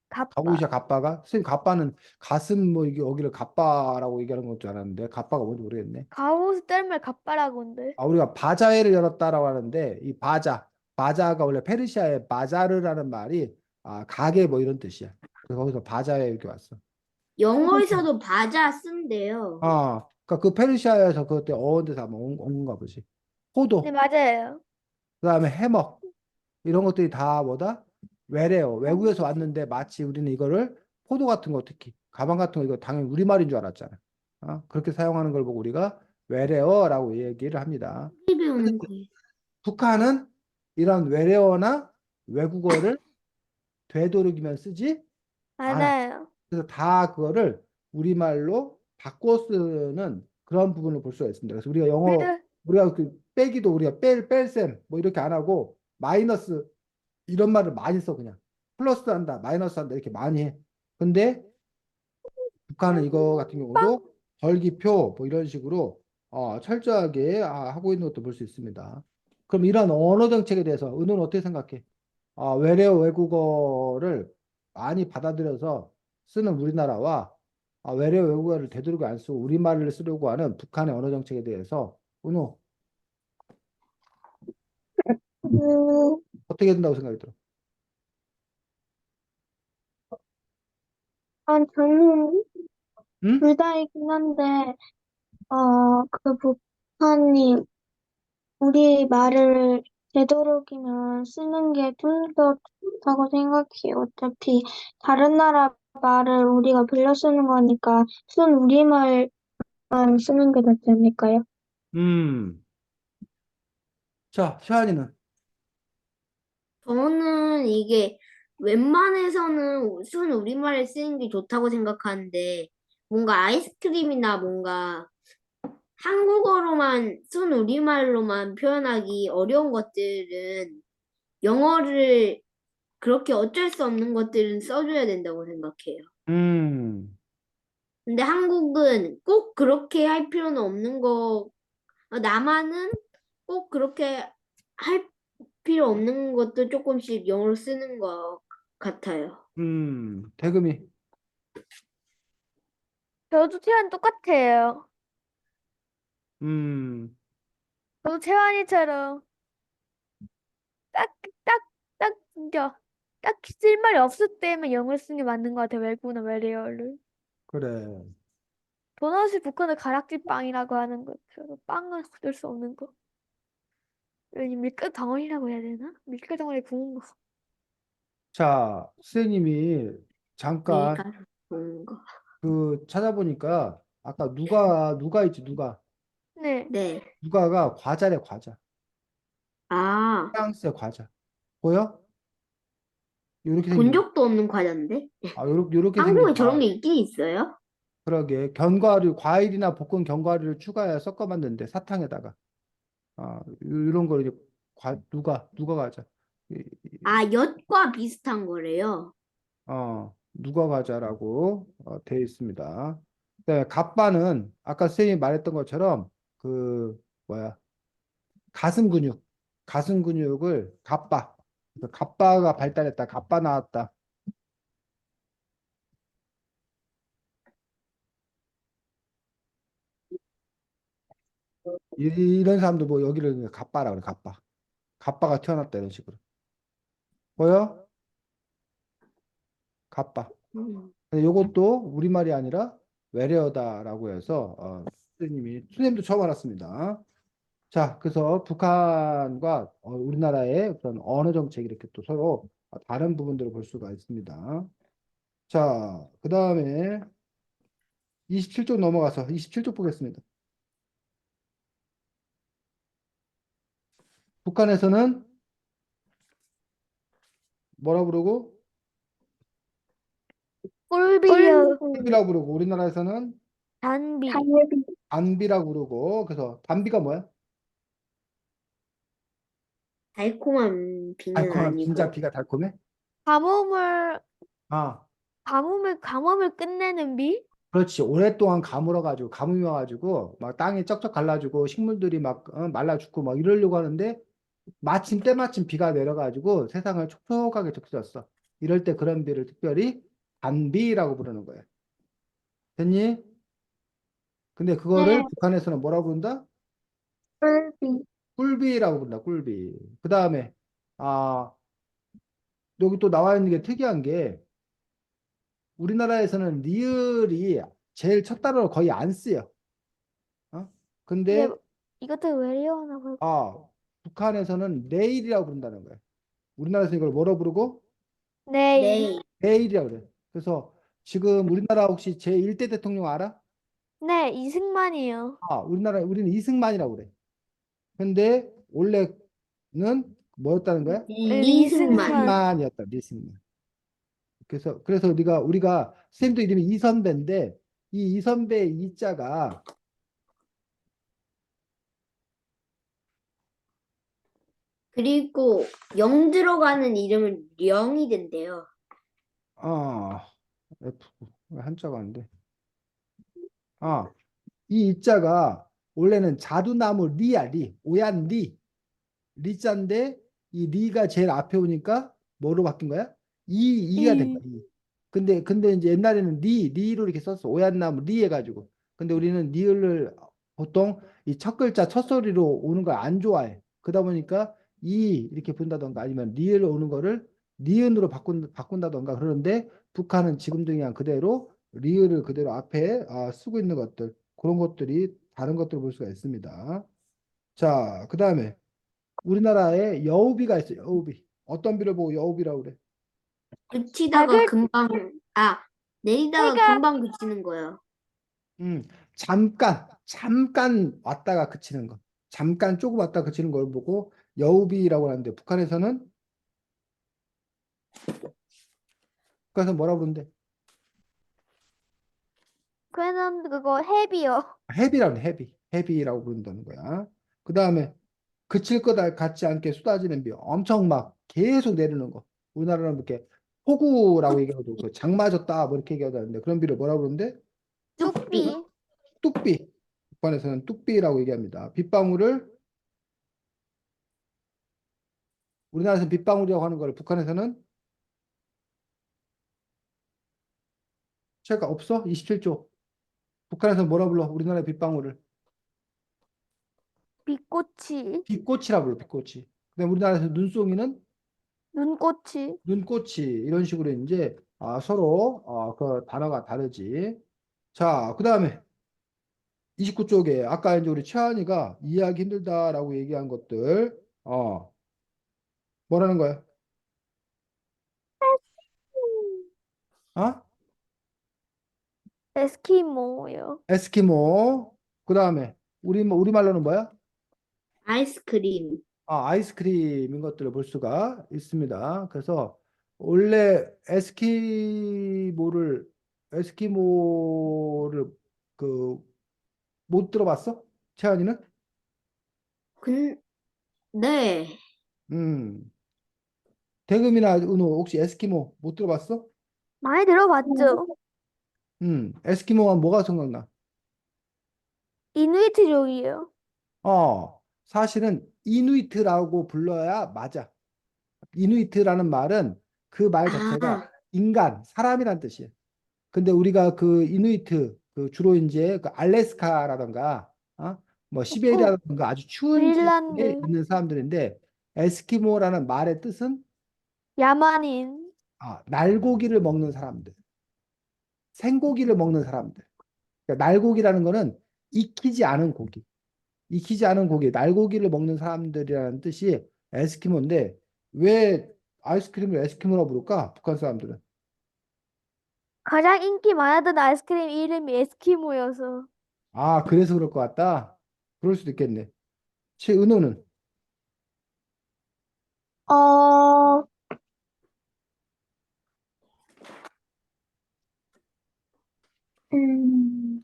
갑바. 갑옷이야, 가빠가. 선생님, 가빠는 가슴 뭐 이게 여기를 가빠라고 얘기하는 건 줄 알았는데 가빠가 뭔지 모르겠네. 갑옷을 때문에 갑바라고 한대. 우리가 바자회를 열었다라고 하는데 이 바자가 원래 페르시아의 바자르라는 말이 가게 뭐 이런 뜻이야. 그래서 거기서 바자회 이렇게 왔어. 영어에서도 바자 쓴대요. 그러니까 그 페르시아에서 그때 어원 데서 아마 온 건가 보지. 네, 포도, 맞아요. 그다음에 해먹 이런 것들이 다 뭐다? 외래어. 외국에서 왔는데 마치 우리는 이거를 포도 같은 거 특히 가방 같은 거 이거 당연히 우리말인 줄 알았잖아. 그렇게 사용하는 걸 보고 우리가 외래어라고 얘기를 합니다. 이 배우는 거예요. 북한은 이런 외래어나 외국어를 되도록이면 쓰지 않아. 많아요. 그래서 다 그거를 우리말로 바꿔 쓰는 그런 부분을 볼 수가 있습니다. 그래서 우리도 우리가 그 빼기도 우리가 뺄셈 뭐 이렇게 안 하고 마이너스 이런 말을 많이 써 그냥 플러스 한다, 마이너스 한다 이렇게 많이 해. 근데 북한은 이거 같은 빵. 경우도 절기표 뭐 이런 식으로 철저하게 하고 있는 것도 볼 수 있습니다. 그럼 이런 언어 정책에 대해서 은호는 어떻게 생각해? 외래어 외국어를 많이 받아들여서 쓰는 우리나라와 외래어 외국어를 되도록 안 쓰고 우리말을 쓰려고 하는 북한의 언어 정책에 대해서 은호 그, 어떻게 된다고 생각이 들어? 저는 응? 둘 다이긴 한데, 그 북한이 우리 말을 되도록이면 쓰는 게 좀 더 좋다고 생각해요. 어차피 다른 나라 말을 우리가 빌려 쓰는 거니까 순 우리말만 쓰는 게 낫지 않을까요? 음. 자, 시환이는 저는 이게 웬만해서는 순 우리말을 쓰는 게 좋다고 생각하는데 뭔가 아이스크림이나 뭔가 한국어로만 순 우리말로만 표현하기 어려운 것들은 영어를 그렇게 어쩔 수 없는 것들은 써줘야 된다고 생각해요. 음. 근데 한국은 꼭 그렇게 할 필요는 없는 거, 남한은 꼭 그렇게 할 필요 없는 것도 조금씩 영어로 쓰는 것 같아요. 대금이 저도 채환 똑같아요. 음. 저도 채환이처럼 딱, 딱, 딱, 진짜 딱히 쓸 말이 없을 때만 영어를 쓰는 게 맞는 것 같아요. 외국어나 외래어를. 그래. 도넛이 북한의 가락지 빵이라고 하는 것처럼 빵은 어쩔 수 없는 거. 밀가루 덩어리라고 해야 되나? 밀가루 덩어리 구운 거. 자, 선생님이 잠깐 밀가루 좋은 거. 그 찾아보니까 아까 누가 있지, 누가. 네. 네. 누가가 과자래, 과자. 아, 프랑스의 과자. 보여? 요렇게 본 생긴, 적도 없는 과자인데? 요렇게 생긴 한국에 저런 게 있긴 있어요? 그러게. 견과류, 과일이나 볶은 견과류를 추가해 섞어 만드는데, 사탕에다가. 이런 걸 이제, 누가 과자. 이- 이- 아, 엿과 비슷한 거래요. 누가 과자라고 되어 있습니다. 네, 갑바는 아까 선생님이 말했던 것처럼 그 뭐야 가슴 근육을 갑바 그래서 갑바가 발달했다 갑바 나왔다 이런 사람도 뭐 여기를 갑바라 그래 갑바가 태어났다 이런 식으로 보여 갑바 음. 근데 요것도 우리말이 아니라 외래어다라고 해서 선생님도 처음 알았습니다. 자, 그래서 북한과 우리나라의 그런 언어 정책이 이렇게 또 서로 다른 부분들을 볼 수가 있습니다. 자, 그 다음에 27쪽 넘어가서 27쪽 보겠습니다. 북한에서는 뭐라 부르고? 꿀비요. 꿀비라고 부르고 우리나라에서는 단비. 달비, 단비라고 부르고 그래서 단비가 뭐야? 달콤한 비는 달콤한 진짜 아니고. 비가 달콤해? 가뭄을 아, 가뭄을 끝내는 비? 그렇지. 오랫동안 가물어가지고 가뭄이 와가지고 막 땅이 쩍쩍 갈라지고 식물들이 막 말라 죽고 막 이러려고 하는데 마침 때마침 비가 내려가지고 세상을 촉촉하게 적셔졌어. 이럴 때 그런 비를 특별히 단비라고 부르는 거예요. 됐니? 근데 그거를 네, 북한에서는 뭐라고 부른다? 꿀비, 꿀비라고 부른다. 꿀비. 그 다음에 아 여기 또 나와 있는 게 특이한 게 우리나라에서는 리을이 제일 첫 단어로 거의 안 쓰여. 이게 근데 이것도 외래어나 볼. 북한에서는 내일이라고 부른다는 거야. 우리나라에서 이걸 뭐라고 부르고? 네. 네. 내일이라고 그래. 그래서 지금 우리나라 혹시 제1대 대통령 알아? 네, 이승만이요. 우리는 이승만이라고 그래. 근데 원래는 뭐였다는 거야? 리승만. 리승만. 리승만이었다. 리승만. 그래서 우리가 선생님도 이름이 이선배인데 이 이선배의 이자가 그리고 영 들어가는 이름은 령이 된대요. 어 F 왜 한자가 안 돼. 이 이자가 원래는 자두나무 리야 리 오얀 리자인데 이 리가 제일 앞에 오니까 뭐로 바뀐 거야? 이가 된 거야. 이. 근데 이제 옛날에는 리로 이렇게 썼어. 오얏나무 리 해가지고. 근데 우리는 리을을 보통 이 첫 글자 첫 소리로 오는 걸 안 좋아해. 그러다 보니까 이 이렇게 부른다던가 아니면 리을 오는 거를 니은으로 바꾼다던가 그러는데 북한은 지금도 그냥 그대로 리을을 그대로 앞에 쓰고 있는 것들 그런 것들이 다른 것들을 볼 수가 있습니다. 자, 그 다음에 우리나라에 여우비가 있어요. 여우비. 어떤 비를 보고 여우비라고 그래? 그치다가 작을 금방, 내리다가 해가 금방 그치는 거예요. 잠깐 왔다가 그치는 거. 잠깐 조금 왔다가 그치는 걸 보고 여우비라고 하는데 북한에서 뭐라고 부르는데? 그는 그거 해비요. 해비라고 해, 해비라고 부른다는 거야. 그 다음에 그칠 것 같지 않게 쏟아지는 비. 엄청 막 계속 내리는 거. 우리나라는 이렇게 폭우라고 얘기하고 그 장마졌다 뭐 이렇게 얘기하고 하는데 그런 비를 뭐라고 부르는데? 뚝비. 뚝비. 북한에서는 뚝비라고 얘기합니다. 빗방울을 우리나라에서 빗방울이라고 하는 걸 북한에서는 체가 없어? 27조. 북한에서 뭐라 불러? 우리나라의 빗방울을 빛꽃이. 빛꽃이라 불러. 빛꽃이. 그다음에 우리나라에서 눈송이는 눈꽃이. 눈꽃이 이런 식으로 이제 서로 그 단어가 다르지. 자, 그다음에 29쪽에 아까 이제 우리 최한이가 이해하기 힘들다라고 얘기한 것들 어, 뭐라는 거야? 어? 에스키모요. 에스키모. 그 다음에 우리말로는 뭐야? 아이스크림. 아이스크림인 것들을 볼 수가 있습니다. 그래서 원래 에스키모를 그 못 들어봤어? 채연이는? 네. 음. 대금이나 은호 혹시 에스키모 못 들어봤어? 많이 들어봤죠? 에스키모가 뭐가 생각나? 이누이트족이에요. 사실은 이누이트라고 불러야 맞아. 이누이트라는 말은 그 말 자체가 아, 인간, 사람이란 뜻이에요. 근데 우리가 그 이누이트 그 주로 이제 그 알래스카라던가 뭐 어, 시베리아라던가 아주 추운 지역에 그린란드, 있는 사람들인데 에스키모라는 말의 뜻은 야만인. 날고기를 먹는 사람들, 생고기를 먹는 사람들. 그러니까 날고기라는 거는 익히지 않은 고기, 익히지 않은 고기, 날고기를 먹는 사람들이라는 뜻이 에스키모인데 왜 아이스크림을 에스키모라고 부를까? 북한 사람들은. 가장 인기 많았던 아이스크림 이름이 에스키모여서. 그래서 그럴 것 같다. 그럴 수도 있겠네. 최은호는 어, 음,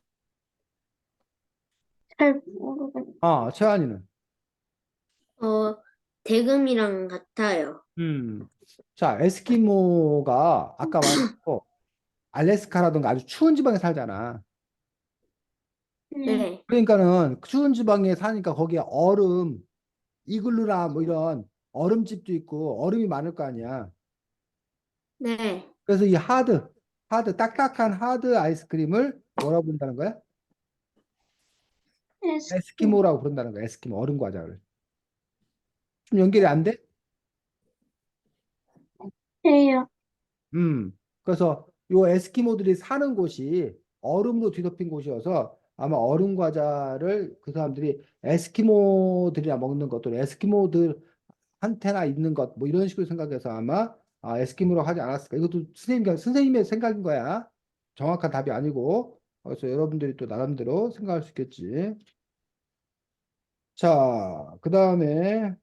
잘 모르겠네. 최한이는 어, 대금이랑 같아요. 자, 에스키모가 아까 말했고 알래스카라든가 아주 추운 지방에 살잖아. 네. 네. 그러니까는 추운 지방에 사니까 거기에 이글루나 뭐 이런 얼음집도 있고 얼음이 많을 거 아니야. 네. 그래서 이 딱딱한 하드 아이스크림을 뭐라고 부른다는 거야? 에스키, 에스키모라고 부른다는 거야. 에스키모 얼음 과자를. 좀 연결이 안 돼? 해요. 그래서 요 에스키모들이 사는 곳이 얼음으로 뒤덮인 곳이어서 아마 얼음 과자를 그 사람들이 에스키모들이나 먹는 것 또는 에스키모들한테나 있는 것 뭐 이런 식으로 생각해서 아마 에스키모라고 하지 않았을까. 이것도 선생님의 생각인 거야. 정확한 답이 아니고. 그래서 여러분들이 또 나름대로 생각할 수 있겠지. 자, 그 다음에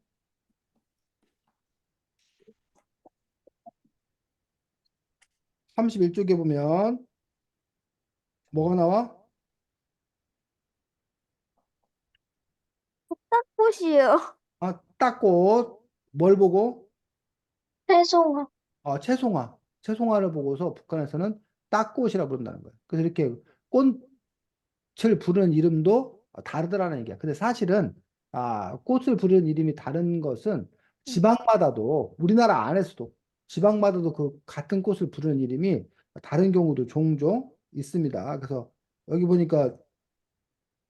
31쪽에 보면 뭐가 나와? 꽃이요. 딱꽃 뭘 보고? 채송화. 채송화를 보고서 북한에서는 딱꽃이라 부른다는 거예요. 그래서 이렇게 꽃을 부르는 이름도 다르더라는 얘기야. 근데 사실은 꽃을 부르는 이름이 다른 것은 지방마다도 우리나라 안에서도 지방마다도 그 같은 꽃을 부르는 이름이 다른 경우도 종종 있습니다. 그래서 여기 보니까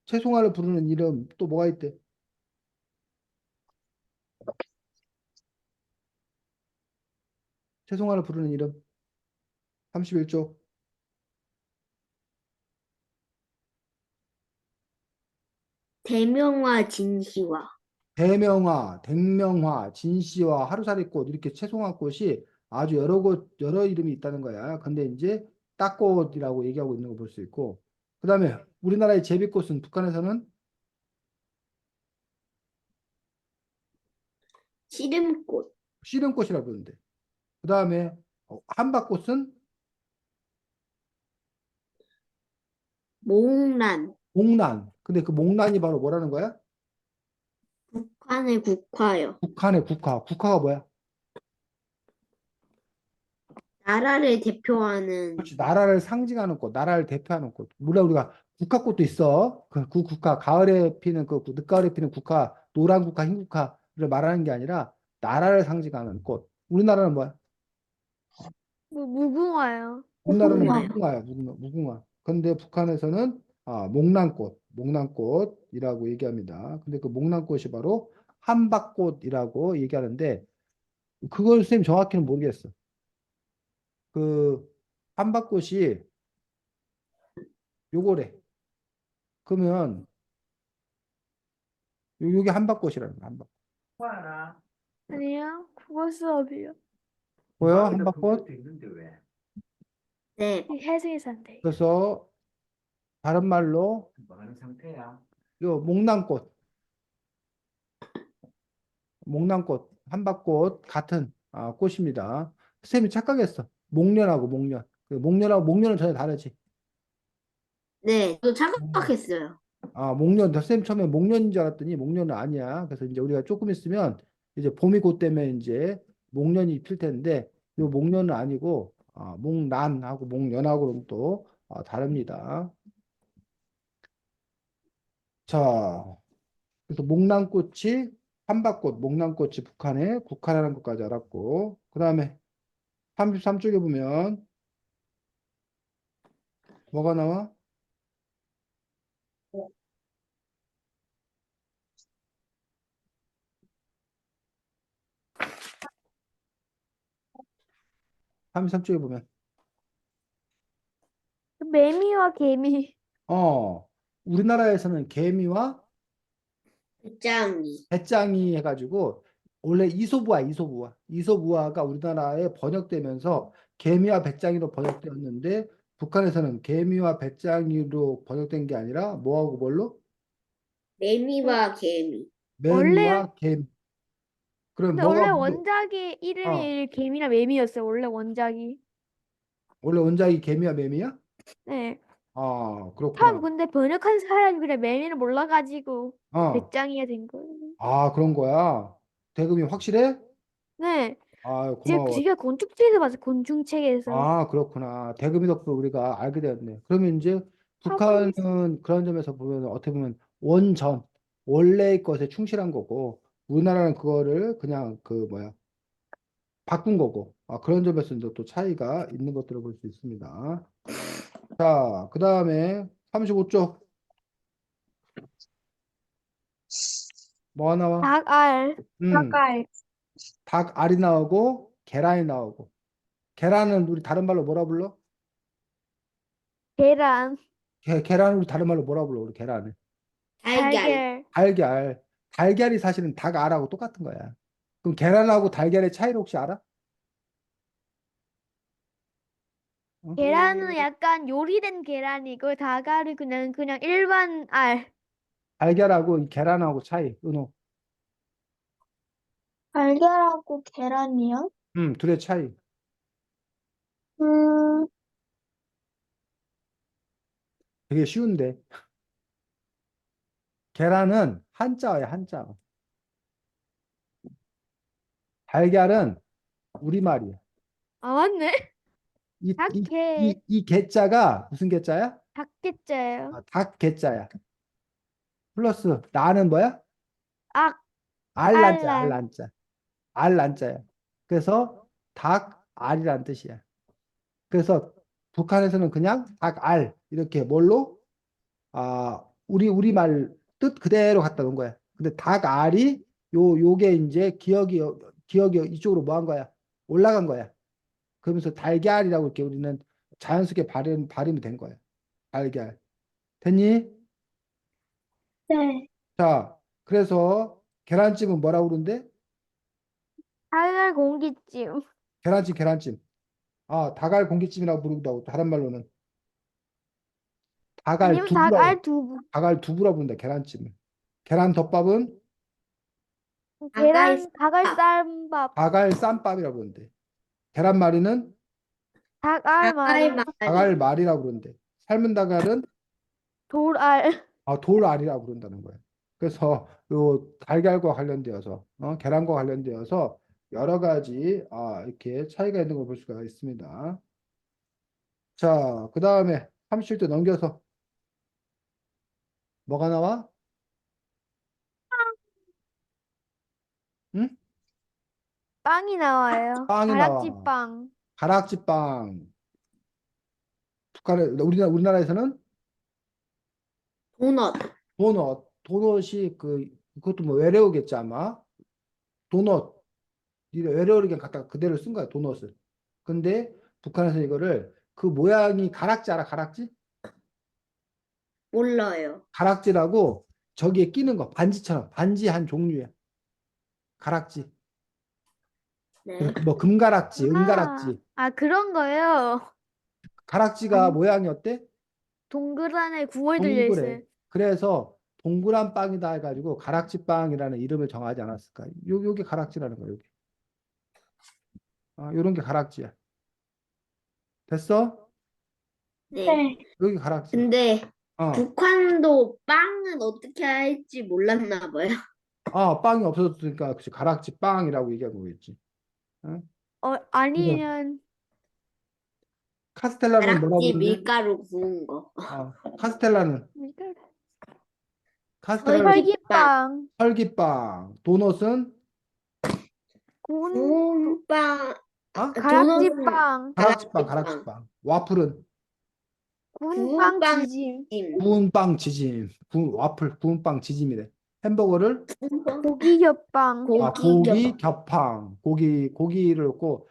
채송화를 부르는 이름 또 뭐가 있대? 채송화를 부르는 이름 31쪽. 대명화 진시화. 대명화, 댕명화, 진시화, 하루살이꽃 이렇게 채송화꽃이 아주 여러 이름이 있다는 거야. 근데 이제 딱꽃이라고 얘기하고 있는 거 볼 수 있고, 그다음에 우리나라의 제비꽃은 북한에서는 씨름꽃. 씨름꽃이라고 부르는데, 그다음에 한박꽃은 몽란. 목란. 근데 그 목란이 바로 뭐라는 거야? 북한의 국화요. 북한의 국화. 국화가 뭐야? 나라를 대표하는 그렇지. 나라를 상징하는 꽃, 나라를 대표하는 꽃. 물론 우리가 국화꽃도 있어. 그 국화, 가을에 피는 늦가을에 피는 국화, 노란 국화, 흰 국화를 말하는 게 아니라 나라를 상징하는 꽃. 우리나라는 뭐야? 무궁화요. 우리나라는 무궁화요. 무궁화야, 무궁화. 근데 북한에서는 목란꽃이라고 얘기합니다. 근데 그 목란꽃이 바로 한박꽃이라고 얘기하는데 그걸 선생님 정확히는 모르겠어. 그 한박꽃이 요거래. 그러면 요게 한박꽃이라는 거야, 한박. 아니요, 국어 수업이요. 뭐요? 한박꽃? 네. 해수에서 안 돼. 그래서 다른 말로 요 목란꽃, 한박꽃 같은 꽃입니다. 선생님이 착각했어. 목련하고 목련. 목련하고 목련은 전혀 다르지. 네. 저 목련. 착각했어요. 목련. 선생님 처음에 목련인 줄 알았더니 목련은 아니야. 그래서 이제 우리가 조금 있으면 이제 봄이 곧 되면 이제 목련이 필 텐데 요 목련은 아니고 목란하고 목련하고는 또 다릅니다. 자, 그래서 목란꽃이 한박꽃, 목란꽃이 북한에 국화라는 것까지 알았고, 그 다음에 33쪽에 보면 뭐가 나와? 33쪽에 보면 매미와 개미. 우리나라에서는 개미와 짱이. 배짱이 해가지고 원래 이소부화가 우리나라에 번역되면서 개미와 배짱이로 번역되었는데 북한에서는 개미와 배짱이로 번역된 게 아니라 뭐하고 뭘로? 매미와 개미. 원래 매미와 개미. 그럼 근데 뭐가 원래 먼저? 원작이 어, 이름이 개미나 매미였어요. 원래 원작이. 원래 원작이 개미와 매미야? 네. 처음 그렇구나. 근데 번역한 사람이 그래 매미를 몰라가지고 어, 배짱이가 된 거예요. 그런 거야. 대금이 확실해? 네. 고마워. 제가 곤충책에서 봤어요. 곤충책에서. 그렇구나. 대금이 덕분에 우리가 알게 되었네. 그러면 이제 하고 있어. 북한은 그런 점에서 보면 어떻게 보면 원래의 것에 충실한 거고, 우리나라는 그거를 그냥 바꾼 거고, 그런 점에서 이제 또 차이가 있는 것들을 볼 수 있습니다. 자, 그 다음에 35쪽 뭐 나와? 닭알, 음, 닭알, 닭알이 나오고, 계란이 나오고, 계란은 우리 다른 말로 뭐라 불러? 계란, 계란을 우리 다른 말로 뭐라 불러? 우리 계란을. 달걀. 달걀. 달걀. 달걀이 사실은 닭알하고 똑같은 거야. 그럼 계란하고 달걀의 차이를 혹시 알아? 어? 계란은 약간 요리된 계란이고 닭알은 그냥 일반 알. 달걀하고 이 계란하고 차이, 은호. 달걀하고 계란이요? 둘의 차이. 음, 되게 쉬운데. 계란은 한자어야, 한자어. 달걀은 우리말이야. 아, 맞네. 이, 이, 닭게, 이 개자가 무슨 개자야? 닭게째예요. 닭 개자야. 플러스 나는 뭐야? 악, 알란자, 알란. 알란자. 알란자야. 그래서 닭알이란 뜻이야. 그래서 북한에서는 그냥 닭알 이렇게 뭘로 우리말 뜻 그대로 갖다 놓은 거야. 근데 닭알이 요게 이제 기억이 이쪽으로 뭐 한 거야? 올라간 거야. 그러면서 달걀이라고 이렇게 우리는 자연스럽게 발음이 된 거야. 달걀. 됐니? 네. 자, 그래서 계란찜은 뭐라고 그러는데? 달걀 공기찜. 계란찜. 닭알 공기찜이라고 부르기도 하고 다른 말로는 닭알 아니면 두부라고 닭알 두부. 닭알 두부라고 부른다. 계란찜을. 계란 덮밥은 닭알 닭알 쌈밥. 쌈밥. 닭알 쌈밥이라고 부른대. 계란말이는 닭알 닭알 말이. 말이. 닭알말이라고 부른대. 삶은 닭알은 돌알. 돌알이라고 부른다는 거예요. 그래서 요 달걀과 관련되어서 계란과 관련되어서 여러 가지 이렇게 차이가 있는 걸 볼 수가 있습니다. 자, 그 다음에 37대 넘겨서 뭐가 나와? 응? 빵이 나와요. 빵이 나와. 다락지빵. 가락지빵. 우리나라에서는 도넛. 도넛이 그것도 뭐 외래어겠지 아마. 도넛. 외래어를 그냥 갖다가 그대로 쓴 거야, 도넛을. 근데 북한에서 이거를 그 모양이 가락지 알아, 가락지? 몰라요. 가락지라고 저기에 끼는 거, 반지처럼. 반지 한 종류야. 가락지. 네. 뭐 금가락지, 아, 은가락지. 그런 거요. 가락지가 아니, 모양이 어때? 동글 안에 구멍이 들려 동그래. 있어요. 그래서 동그란 빵이다 해가지고 가락지빵이라는 이름을 정하지 않았을까? 요게 가락지라는 거야. 요게. 요런 게 가락지야. 됐어? 네. 네. 여기 가락지. 근데 어. 북한도 빵은 어떻게 할지 몰랐나 봐요. 빵이 없어졌으니까 그치, 가락지 빵이라고 얘기한 거겠지. 응? 그래서 아니면 카스텔라는 뭐라 가락지 부른대? 밀가루 구운 거. 카스텔라는 카스텔라는 설기빵. 설기빵, 설기빵. 도넛은 구운 구운 빵. 어? 도넛은 가락지빵, 가락지빵, 가락지빵. 가락지빵. 와플은 구운 구운 빵 빵 지짐, 찜. 구운 빵 지짐. 와플 구운 빵 지짐이래. 햄버거를 고기 겹빵, 고기 고기 겹. 겹빵. 고기를 넣고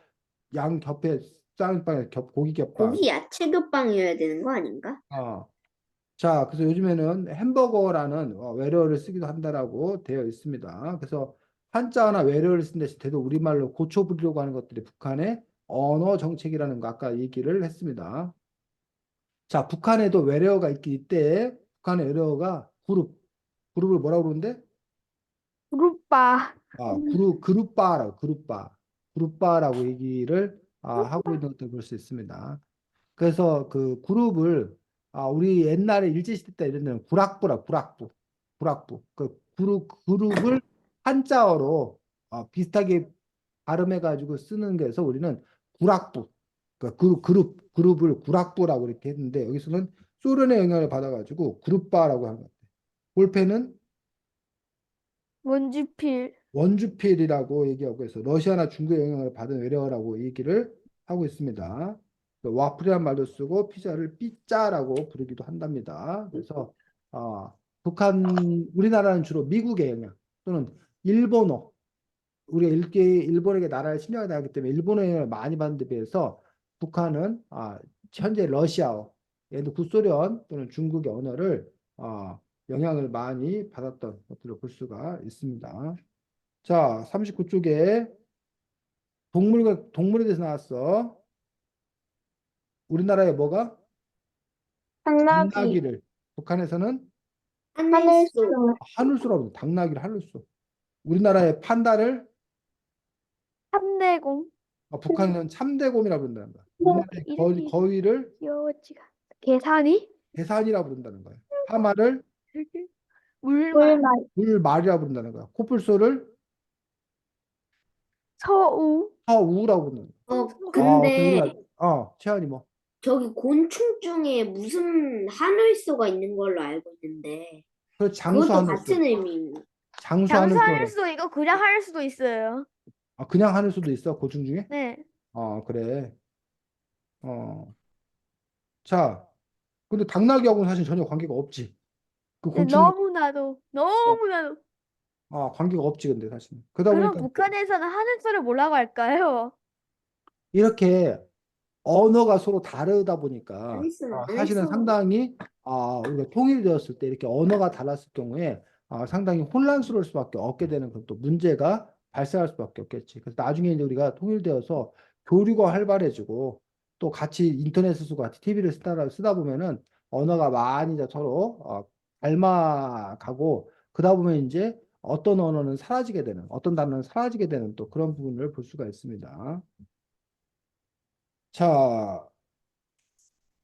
양 겹에 쌍빵에 고기 겹빵. 고기 야채 겹빵이어야 되는 거 아닌가? 어. 자, 그래서 요즘에는 햄버거라는 외래어를 쓰기도 한다라고 되어 있습니다. 그래서 한자어나 외래어를 쓴 대신 되도 우리말로 고쳐부리려고 하는 것들이 북한의 언어 정책이라는 거 아까 얘기를 했습니다. 자, 북한에도 외래어가 있긴 있대. 북한의 외래어가 그룹을 뭐라고 그러는데? 그룹바, 그룹바라고 얘기를 하고 있는 것을 볼 수 있습니다. 그래서 그 그룹을 우리 옛날에 일제시대 때 이런 데는 구락부 그 그룹을 한자어로 비슷하게 발음해가지고 쓰는 게서 우리는 구락부 그 그룹을 구락부라고 이렇게 했는데 여기서는 소련의 영향을 받아가지고 그룹바라고 하는 것 같아요. 볼펜은 원주필, 원주필이라고 얘기하고 해서 러시아나 중국의 영향을 받은 외래어라고 얘기를 하고 있습니다. 와플이라는 말도 쓰고 피자를 삐짜라고 부르기도 한답니다. 그래서 우리나라는 주로 미국의 영향 또는 일본어, 우리가 일본에게 나라를 침략을 당하기 때문에 일본어 영향을 많이 받는 데 비해서 북한은 현재 러시아어, 예를 들어 구소련 또는 중국의 언어를 영향을 많이 받았던 것들을 볼 수가 있습니다. 자, 39쪽에 동물에 대해서 나왔어. 우리나라에 뭐가? 당나귀, 당나귀를. 북한에서는 하늘소. 하늘소, 하늘소라고 합니다. 당나귀를 하늘소. 우리나라의 판다를 삼내공, 북한에서는 참대곰이라고 부른다는 거야. 우리나라의 이름이 거위를 귀여워지가. 계산이? 대산이라고 부른다는 거야. 하마를 물말, 물말, 물말이라고 부른다는 거야. 코뿔소를 서우, 서우라고 부른다는 거야. 그래서 근데 우리가 채연이 뭐 저기 곤충 중에 무슨 하늘소가 있는 걸로 알고 있는데 그 장수 그것도 하늘소. 같은 의미인가? 장수 장수할 하늘소. 수도 있고 그냥 할 수도 있어요. 그냥 하늘소도 있어. 고충 중에? 네. 그래. 어. 자, 근데 당나귀하고는 사실 전혀 관계가 없지. 그 네, 곤충, 너무나도. 관계가 없지, 근데 사실. 그러다 그럼 보니까 북한에서는 하늘소를 뭐라고 할까요? 이렇게 언어가 서로 다르다 보니까 하늘소는 사실은 하늘소. 상당히 우리가 통일되었을 때 이렇게 언어가 달랐을 경우에 상당히 혼란스러울 수밖에 없게 되는 그런 또 문제가 발생할 수밖에 없겠지. 그래서 나중에 이제 우리가 통일되어서 교류가 활발해지고 또 같이 인터넷을 쓰고 같이 TV를 쓰다 보면은 언어가 많이 이제 서로 닮아가고 그러다 보면 이제 어떤 언어는 사라지게 되는 어떤 단어는 사라지게 되는 또 그런 부분을 볼 수가 있습니다. 자,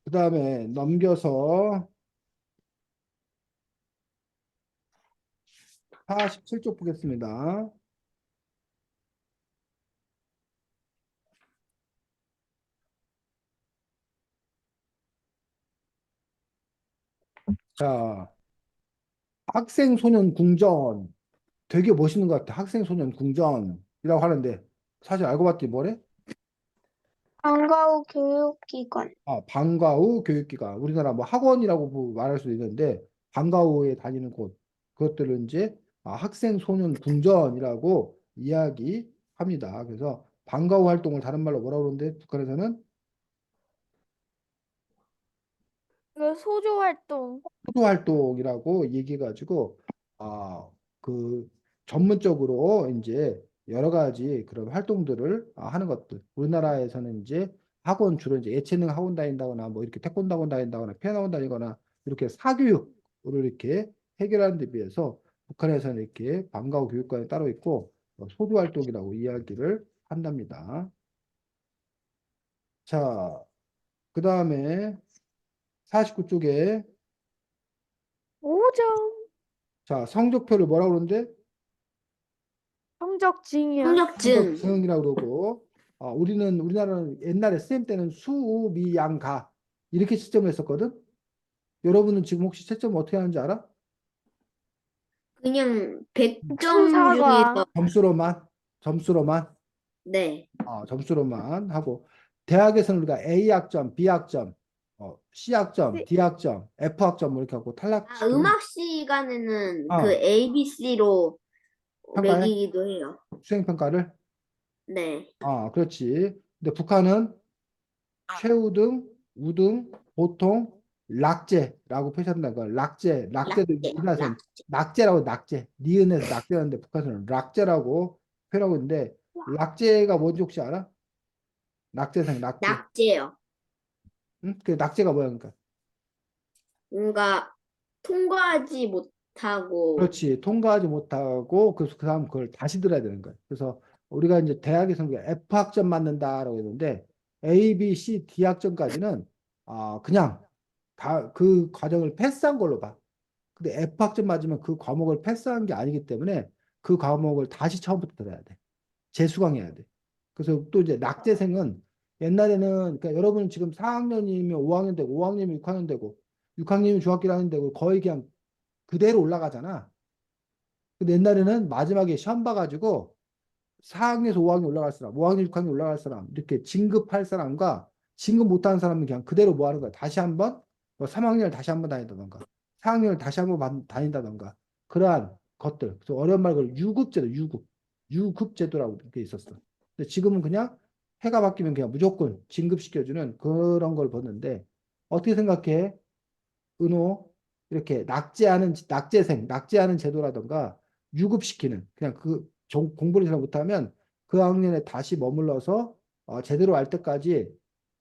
그 다음에 넘겨서 47쪽 보겠습니다. 자, 학생 소년 궁전. 되게 멋있는 것 같아. 학생 소년 궁전이라고 하는데 사실 알고 봤더니 뭐래? 방과 후 교육기관, 방과 후 교육기관. 우리나라 뭐 학원이라고 말할 수도 있는데 방과 후에 다니는 곳. 그것들을 이제 학생 소년 궁전이라고 이야기합니다. 그래서 방과 후 활동을 다른 말로 뭐라고 그러는데 북한에서는 이거 소조 활동. 포도 활동이라고 얘기해가지고 그 전문적으로 이제 여러 가지 그런 활동들을 하는 것들. 우리나라에서는 이제 학원 주로 이제 예체능 학원 다닌다거나 뭐 이렇게 태권도 학원 다닌다거나 피아노 학원 다니거나 이렇게 사교육으로 이렇게 해결하는 데 비해서 북한에서는 이렇게 방과후 교육관이 따로 있고 소수 활동이라고 이야기를 한답니다. 자, 그 다음에 49쪽에 5점. 자, 성적표를 뭐라고 그러는데? 성적증이요. 성적증. 성적증이라고 그러고 우리나라는 옛날에 쌤 때는 수, 미, 양, 가 이렇게 채점을 했었거든. 여러분은 지금 혹시 채점 어떻게 하는지 알아? 그냥 100점 수사과. 중에서 점수로만 네. 점수로만 하고 대학에서는 우리가 A 학점, B 학점, C 학점, D 학점, F 학점 뭐 이렇게 하고 탈락시키는 음악 시간에는 그 어, ABC로 평가해 매기기도 해요. 수행평가를 네. 그렇지. 근데 북한은 최우등, 우등, 보통, 낙제라고 표시한다는 거야. 낙제도 우리나라에서는 낙제라고 낙제, 니은에서 낙제하는데 북한에서는 낙제라고 표현하고 있는데 낙제가 뭔지 혹시 알아? 낙제. 낙제요. 응? 그 낙제가 뭐야, 그러니까? 뭔가 통과하지 못하고 그렇지. 통과하지 못하고 그 다음 그걸 다시 들어야 되는 거야. 그래서 우리가 이제 대학에서는 F 학점 맞는다라고 했는데 A, B, C, D 학점까지는 그냥 다 그 과정을 패스한 걸로 봐. 근데 F 학점 맞으면 그 과목을 패스한 게 아니기 때문에 그 과목을 다시 처음부터 들어야 돼. 재수강해야 돼. 그래서 또 이제 낙제생은 옛날에는 그러니까 여러분 지금 4학년이면 5학년 되고 5학년이면 6학년 되고 6학년이면 중학교 1학년 되고 거의 그냥 그대로 올라가잖아. 근데 옛날에는 마지막에 시험 봐가지고 4학년에서 5학년 올라갈 사람, 5학년, 6학년 올라갈 사람, 이렇게 진급할 사람과 진급 못하는 사람은 그냥 그대로 뭐 하는 거야. 다시 한번, 뭐 3학년을 다시 한번 다닌다던가, 4학년을 다시 한번 다닌다던가, 그러한 것들. 그래서 어려운 말 그걸 유급제도, 유급제도라고 이렇게 있었어. 근데 지금은 그냥 해가 바뀌면 그냥 무조건 진급시켜주는 그런 걸 보는데, 어떻게 생각해? 은호 이렇게 낙제하는 제도라던가 유급시키는 그냥 공부를 잘 못하면 그 학년에 다시 머물러서 제대로 알 때까지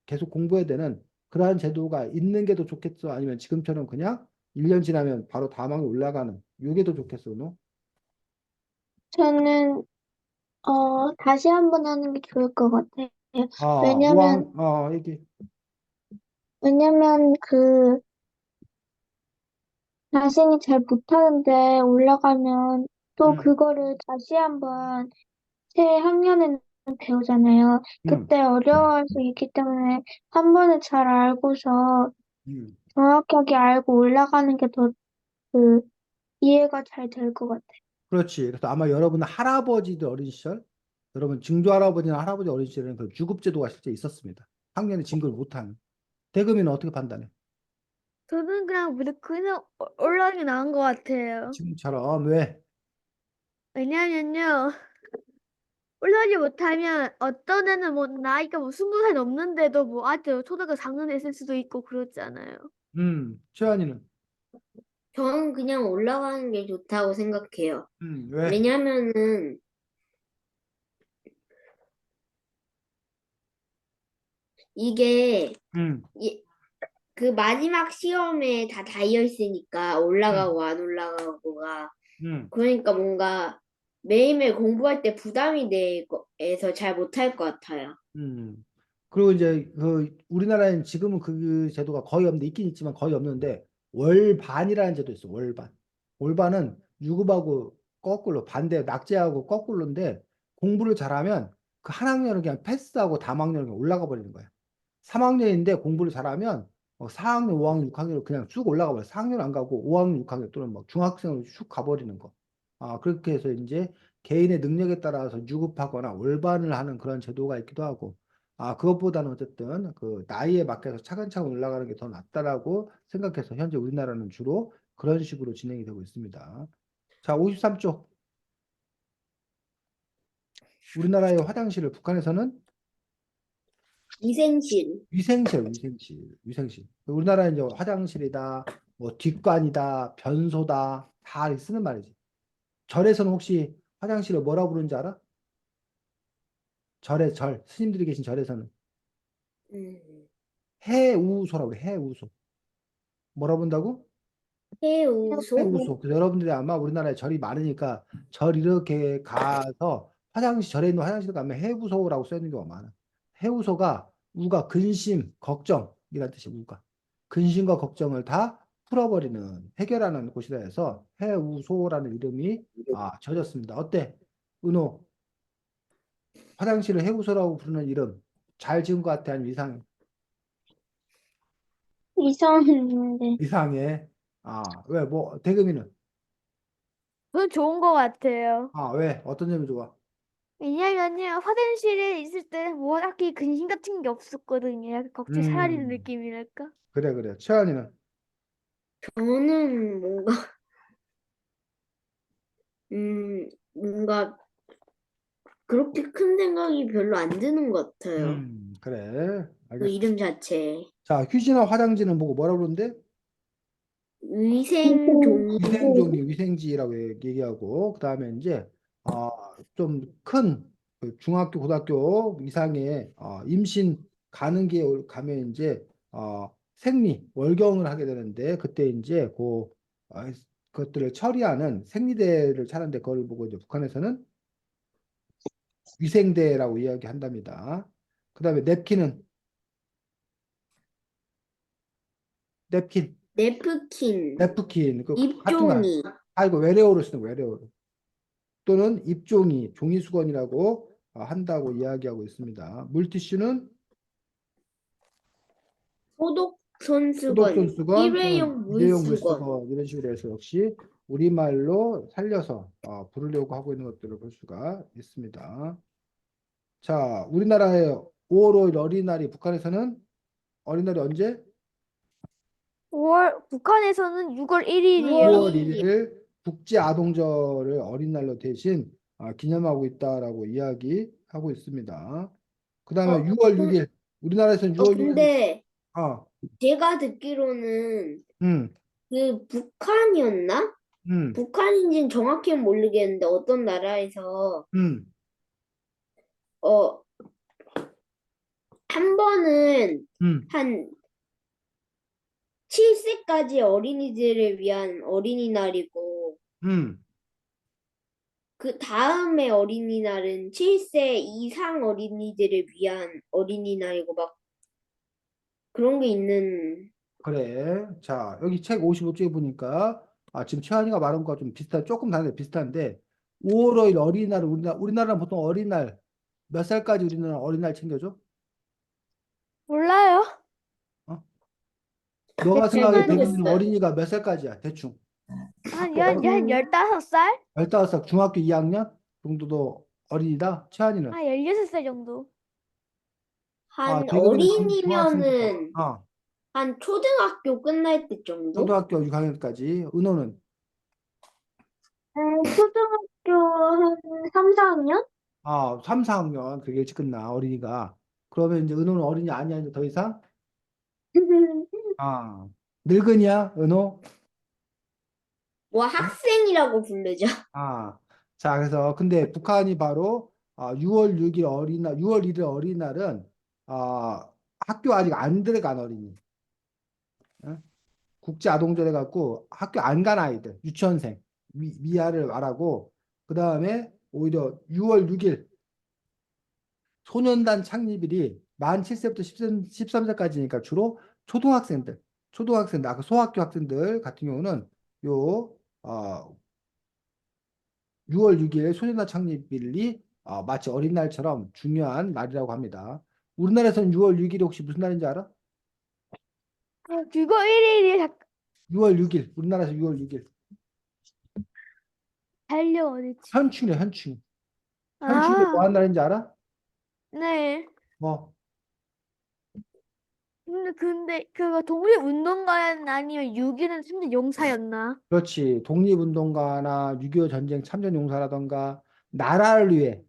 계속 공부해야 되는 그러한 제도가 있는 게 더 좋겠어? 아니면 지금처럼 그냥 1년 지나면 바로 다음 학년 올라가는 이게 더 좋겠어, 은호? 저는 다시 한번 하는 게 좋을 것 같아요. 아, 왜냐면 5학년, 얘기. 왜냐면 자신이 잘 못하는데 올라가면 또 음, 그거를 다시 한번 새 학년에는 배우잖아요. 음, 그때 어려워할 수 있기 때문에 한 번에 잘 알고서 음. 정확하게 알고 올라가는 게 더 이해가 잘 될 것 같아요. 그렇지. 그래서 아마 여러분 할아버지들 어린 시절, 여러분 증조 할아버지나 할아버지 어린 시절에는 그 유급제도가 실제 있었습니다. 학년에 진급을 못하는. 대금이는 어떻게 판단해? 저는 그냥 무조건 올라가는 게 나은 것 같아요. 지금처럼 왜? 왜냐면요. 올라가지 못하면 어떤 애는 뭐 나이가 뭐 20살 넘는데도 뭐 아직 초등학교 4학년에 있을 수도 있고 그렇잖아요. 최한이는 저는 그냥 올라가는 게 좋다고 생각해요. 왜? 왜냐면은 이게 음, 그 마지막 시험에 다 달려 있으니까 음, 올라가고 안 올라가고가 음, 그러니까 뭔가 매일매일 공부할 때 부담이 돼서 잘 못할 것 같아요. 음. 그리고 이제 그 우리나라에는 지금은 그 제도가 거의 없는데 있긴 있지만 거의 없는데 월반이라는 제도 있어. 월반. 월반은 유급하고 거꾸로 반대 낙제하고 거꾸로인데 공부를 잘하면 그 한 학년은 그냥 패스하고 다음 학년은 그냥 올라가 버리는 거야. 3학년인데 공부를 잘하면 4학년, 5학년, 6학년으로 그냥 쭉 올라가 버려. 4학년 안 가고 5학년, 6학년 또는 막 중학생으로 쭉 가버리는 거. 그렇게 해서 이제 개인의 능력에 따라서 유급하거나 올반을 하는 그런 제도가 있기도 하고, 그것보다는 어쨌든 그 나이에 맞게서 차근차근 올라가는 게 더 낫다라고 생각해서 현재 우리나라는 주로 그런 식으로 진행이 되고 있습니다. 자, 53쪽. 우리나라의 화장실을 북한에서는 위생실. 위생실. 우리나라는 이제 화장실이다, 뭐 뒷관이다, 변소다, 다 이렇게 쓰는 말이지. 절에서는 혹시 화장실을 뭐라 부르는지 알아? 절. 스님들이 계신 절에서는 음, 해우소라고 그래. 해우소. 뭐라 부른다고? 해우소? 해우소. 그래서 여러분들이 아마 우리나라에 절이 많으니까 절 이렇게 가서 화장실, 절에 있는 화장실 가면 해우소라고 써 있는 경우가 많아. 해우소가 우가 근심, 걱정이라는 뜻이야, 우가. 근심과 걱정을 다 풀어버리는, 해결하는 곳이라 해서 해우소라는 이름이 져졌습니다. 어때? 은호, 화장실을 해우소라고 부르는 이름 잘 지은 것 같아? 아니면 이상해? 이상했는데. 이상해. 왜? 뭐, 대금이는? 그건 좋은 것 같아요. 왜? 어떤 점이 좋아? 왜냐면요, 화장실에 있을 때 뭐 딱히 근심 같은 게 없었거든요. 약간 걱정이 사라지는 음, 느낌이랄까? 그래, 그래. 채연이는? 저는 뭔가 그렇게 큰 생각이 별로 안 드는 것 같아요. 그래. 그 알겠어. 이름 자체에. 자, 휴지나 화장지는 보고 뭐라 그러는데? 위생종, 위생지라고 얘기하고, 그 다음에 이제, 좀 큰, 중학교, 고등학교 이상의, 임신 가는 게 가면 이제, 생리, 월경을 하게 되는데, 그때 이제, 그것들을 처리하는 생리대를 차는데, 그걸 보고 이제 북한에서는 위생대라고 이야기한답니다. 그 다음에 냅킨, 냅킨, 냅킨, 같은 거, 입종이, 이거 외래어로 쓰는 거, 외래어로. 또는 입종이, 종이수건이라고 한다고 이야기하고 있습니다. 물티슈는 소독 손수건, 소독손수건 또는 일회용 일회용 물수건. 물수건 이런 식으로 해서 역시 우리말로 살려서 부르려고 하고 있는 것들을 볼 수가 있습니다. 자, 우리나라의 5월 5일 어린이날이 북한에서는 어린이날이 언제? 북한에서는 6월 6월 1일이요. 6월 1일. 1일 국제아동절을 어린이날로 대신 기념하고 있다라고 이야기하고 있습니다. 그 다음에 6월 6일, 우리나라에서는 6월 6일, 근데 아, 제가 듣기로는 음, 그 북한이었나? 음, 북한인지는 정확히는 모르겠는데 어떤 나라에서 음, 어, 한 번은 음, 한 7세까지 어린이들을 위한 어린이날이고 음. 그 다음에 어린이날은 7세 이상 어린이들을 위한 어린이날이고 막 그런 게 있는. 그래. 자, 여기 책 55쪽에 보니까, 지금 최한이가 말한 거와 좀 조금 다른데 비슷한데, 5월 5일 어린이날, 우리나라는 보통 어린이날, 몇 살까지 우리는 어린이날 챙겨줘? 몰라요? 어? 너가 잘 생각에 대부분 모르겠어요. 어린이가 몇 살까지야? 대충. 한 15살? 15살, 중학교 2학년 정도도 어린이다? 최한이는? 16살 정도. 한 대금이는 중학생부터. 어린이면은 한 초등학교 끝날 때 정도? 초등학교 6학년까지. 은호는? 초등학교 한 3, 4학년? 3, 4학년. 그게 일찍 끝나, 어린이가. 그러면 이제 은호는 어린이 아니야, 이제 더 이상? 아, 늙은이야, 은호? 뭐 학생이라고 부르죠. 자, 그래서 근데 북한이 바로 6월 6일 어린이날, 6월 1일 어린이날은 학교 아직 안 들어간 어린이, 어? 국제 아동절해 갖고 학교 안 간 아이들, 유치원생, 미아를 말하고 그 다음에 오히려 6월 6일 소년단 창립일이 만 7세부터 13세까지니까 주로 초등학생들, 아까 소학교 학생들 같은 경우는 요 6월 6일 소년단 창립일이 마치 어린날처럼 중요한 날이라고 합니다. 우리나라에서는 6월 6일이 혹시 무슨 날인지 알아? 그거 1일이 6월 6일, 우리나라에서 6월 6일. 달려 어딨지? 현충일이야, 현충일. 현충일이 뭐 아, 하는 날인지 알아? 네. 뭐, 근데 그거 독립운동가였나 아니면 6.25 참전 용사였나? 그렇지. 독립운동가나 6.25 전쟁 참전용사라던가 나라를 위해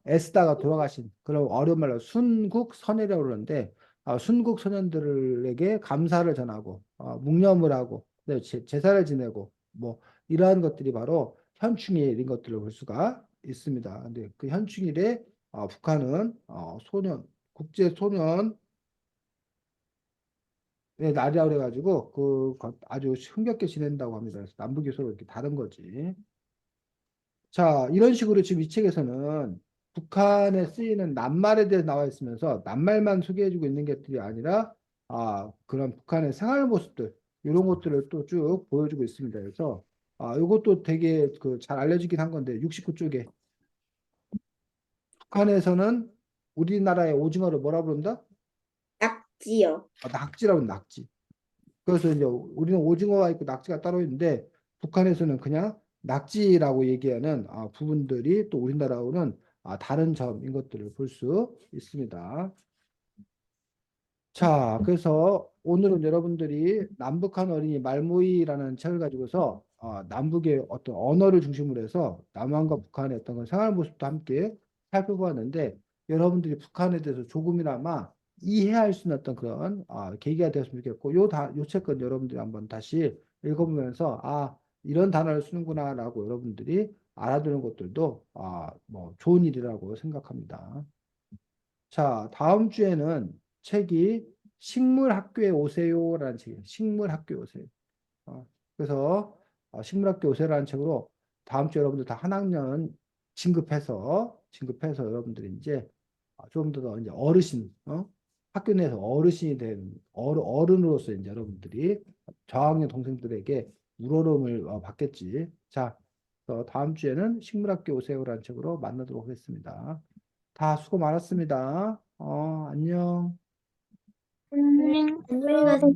애쓰다가 돌아가신 그런 어려운 말로 순국선열이라고 그러는데 순국 선현들에게 감사를 전하고 묵념을 하고 제사를 지내고 뭐 이러한 것들이 바로 현충일 이런 것들을 볼 수가 있습니다. 근데 그 현충일에 북한은 국제 소년 날이라고 그래가지고 아주 흥겹게 지낸다고 합니다. 그래서 남북이 서로 이렇게 다른 거지. 자, 이런 식으로 지금 이 책에서는 북한에 쓰이는 낱말에 대해 나와 있으면서 낱말만 소개해주고 있는 것들이 아니라 그런 북한의 생활 모습들 이런 것들을 또 쭉 보여주고 있습니다. 그래서 이것도 되게 잘 알려지긴 한 건데 69쪽에 북한에서는 우리나라의 오징어를 뭐라 부른다? 낙지요. 낙지라고 낙지. 그래서 이제 우리는 오징어가 있고 낙지가 따로 있는데 북한에서는 그냥 낙지라고 얘기하는 부분들이 또 우리나라하고는 다른 점인 것들을 볼 수 있습니다. 자, 그래서 오늘은 여러분들이 남북한 어린이 말모이라는 책을 가지고서 남북의 어떤 언어를 중심으로 해서 남한과 북한의 어떤 그런 생활 모습도 함께 살펴보았는데 여러분들이 북한에 대해서 조금이나마 이해할 수 있는 어떤 그런 계기가 되었으면 좋겠고 요 책은 여러분들이 한번 다시 읽어보면서 이런 단어를 쓰는구나라고 여러분들이 알아두는 것들도 뭐 좋은 일이라고 생각합니다. 자, 다음 주에는 책이 식물학교에 오세요라는 책이에요. 식물학교에 오세요. 그래서 식물학교 오세요라는 책으로 다음 주 여러분들 다 한 학년 진급해서 여러분들이 이제 좀 더 이제 어르신, 학교 내에서 어르신이 된 어른으로서 이제 여러분들이 저학년 동생들에게 우러름을 받겠지. 자, 다음 주에는 식물학교 오세요라는 책으로 만나도록 하겠습니다. 다 수고 많았습니다. 안녕. 안녕. 안녕히 가세요.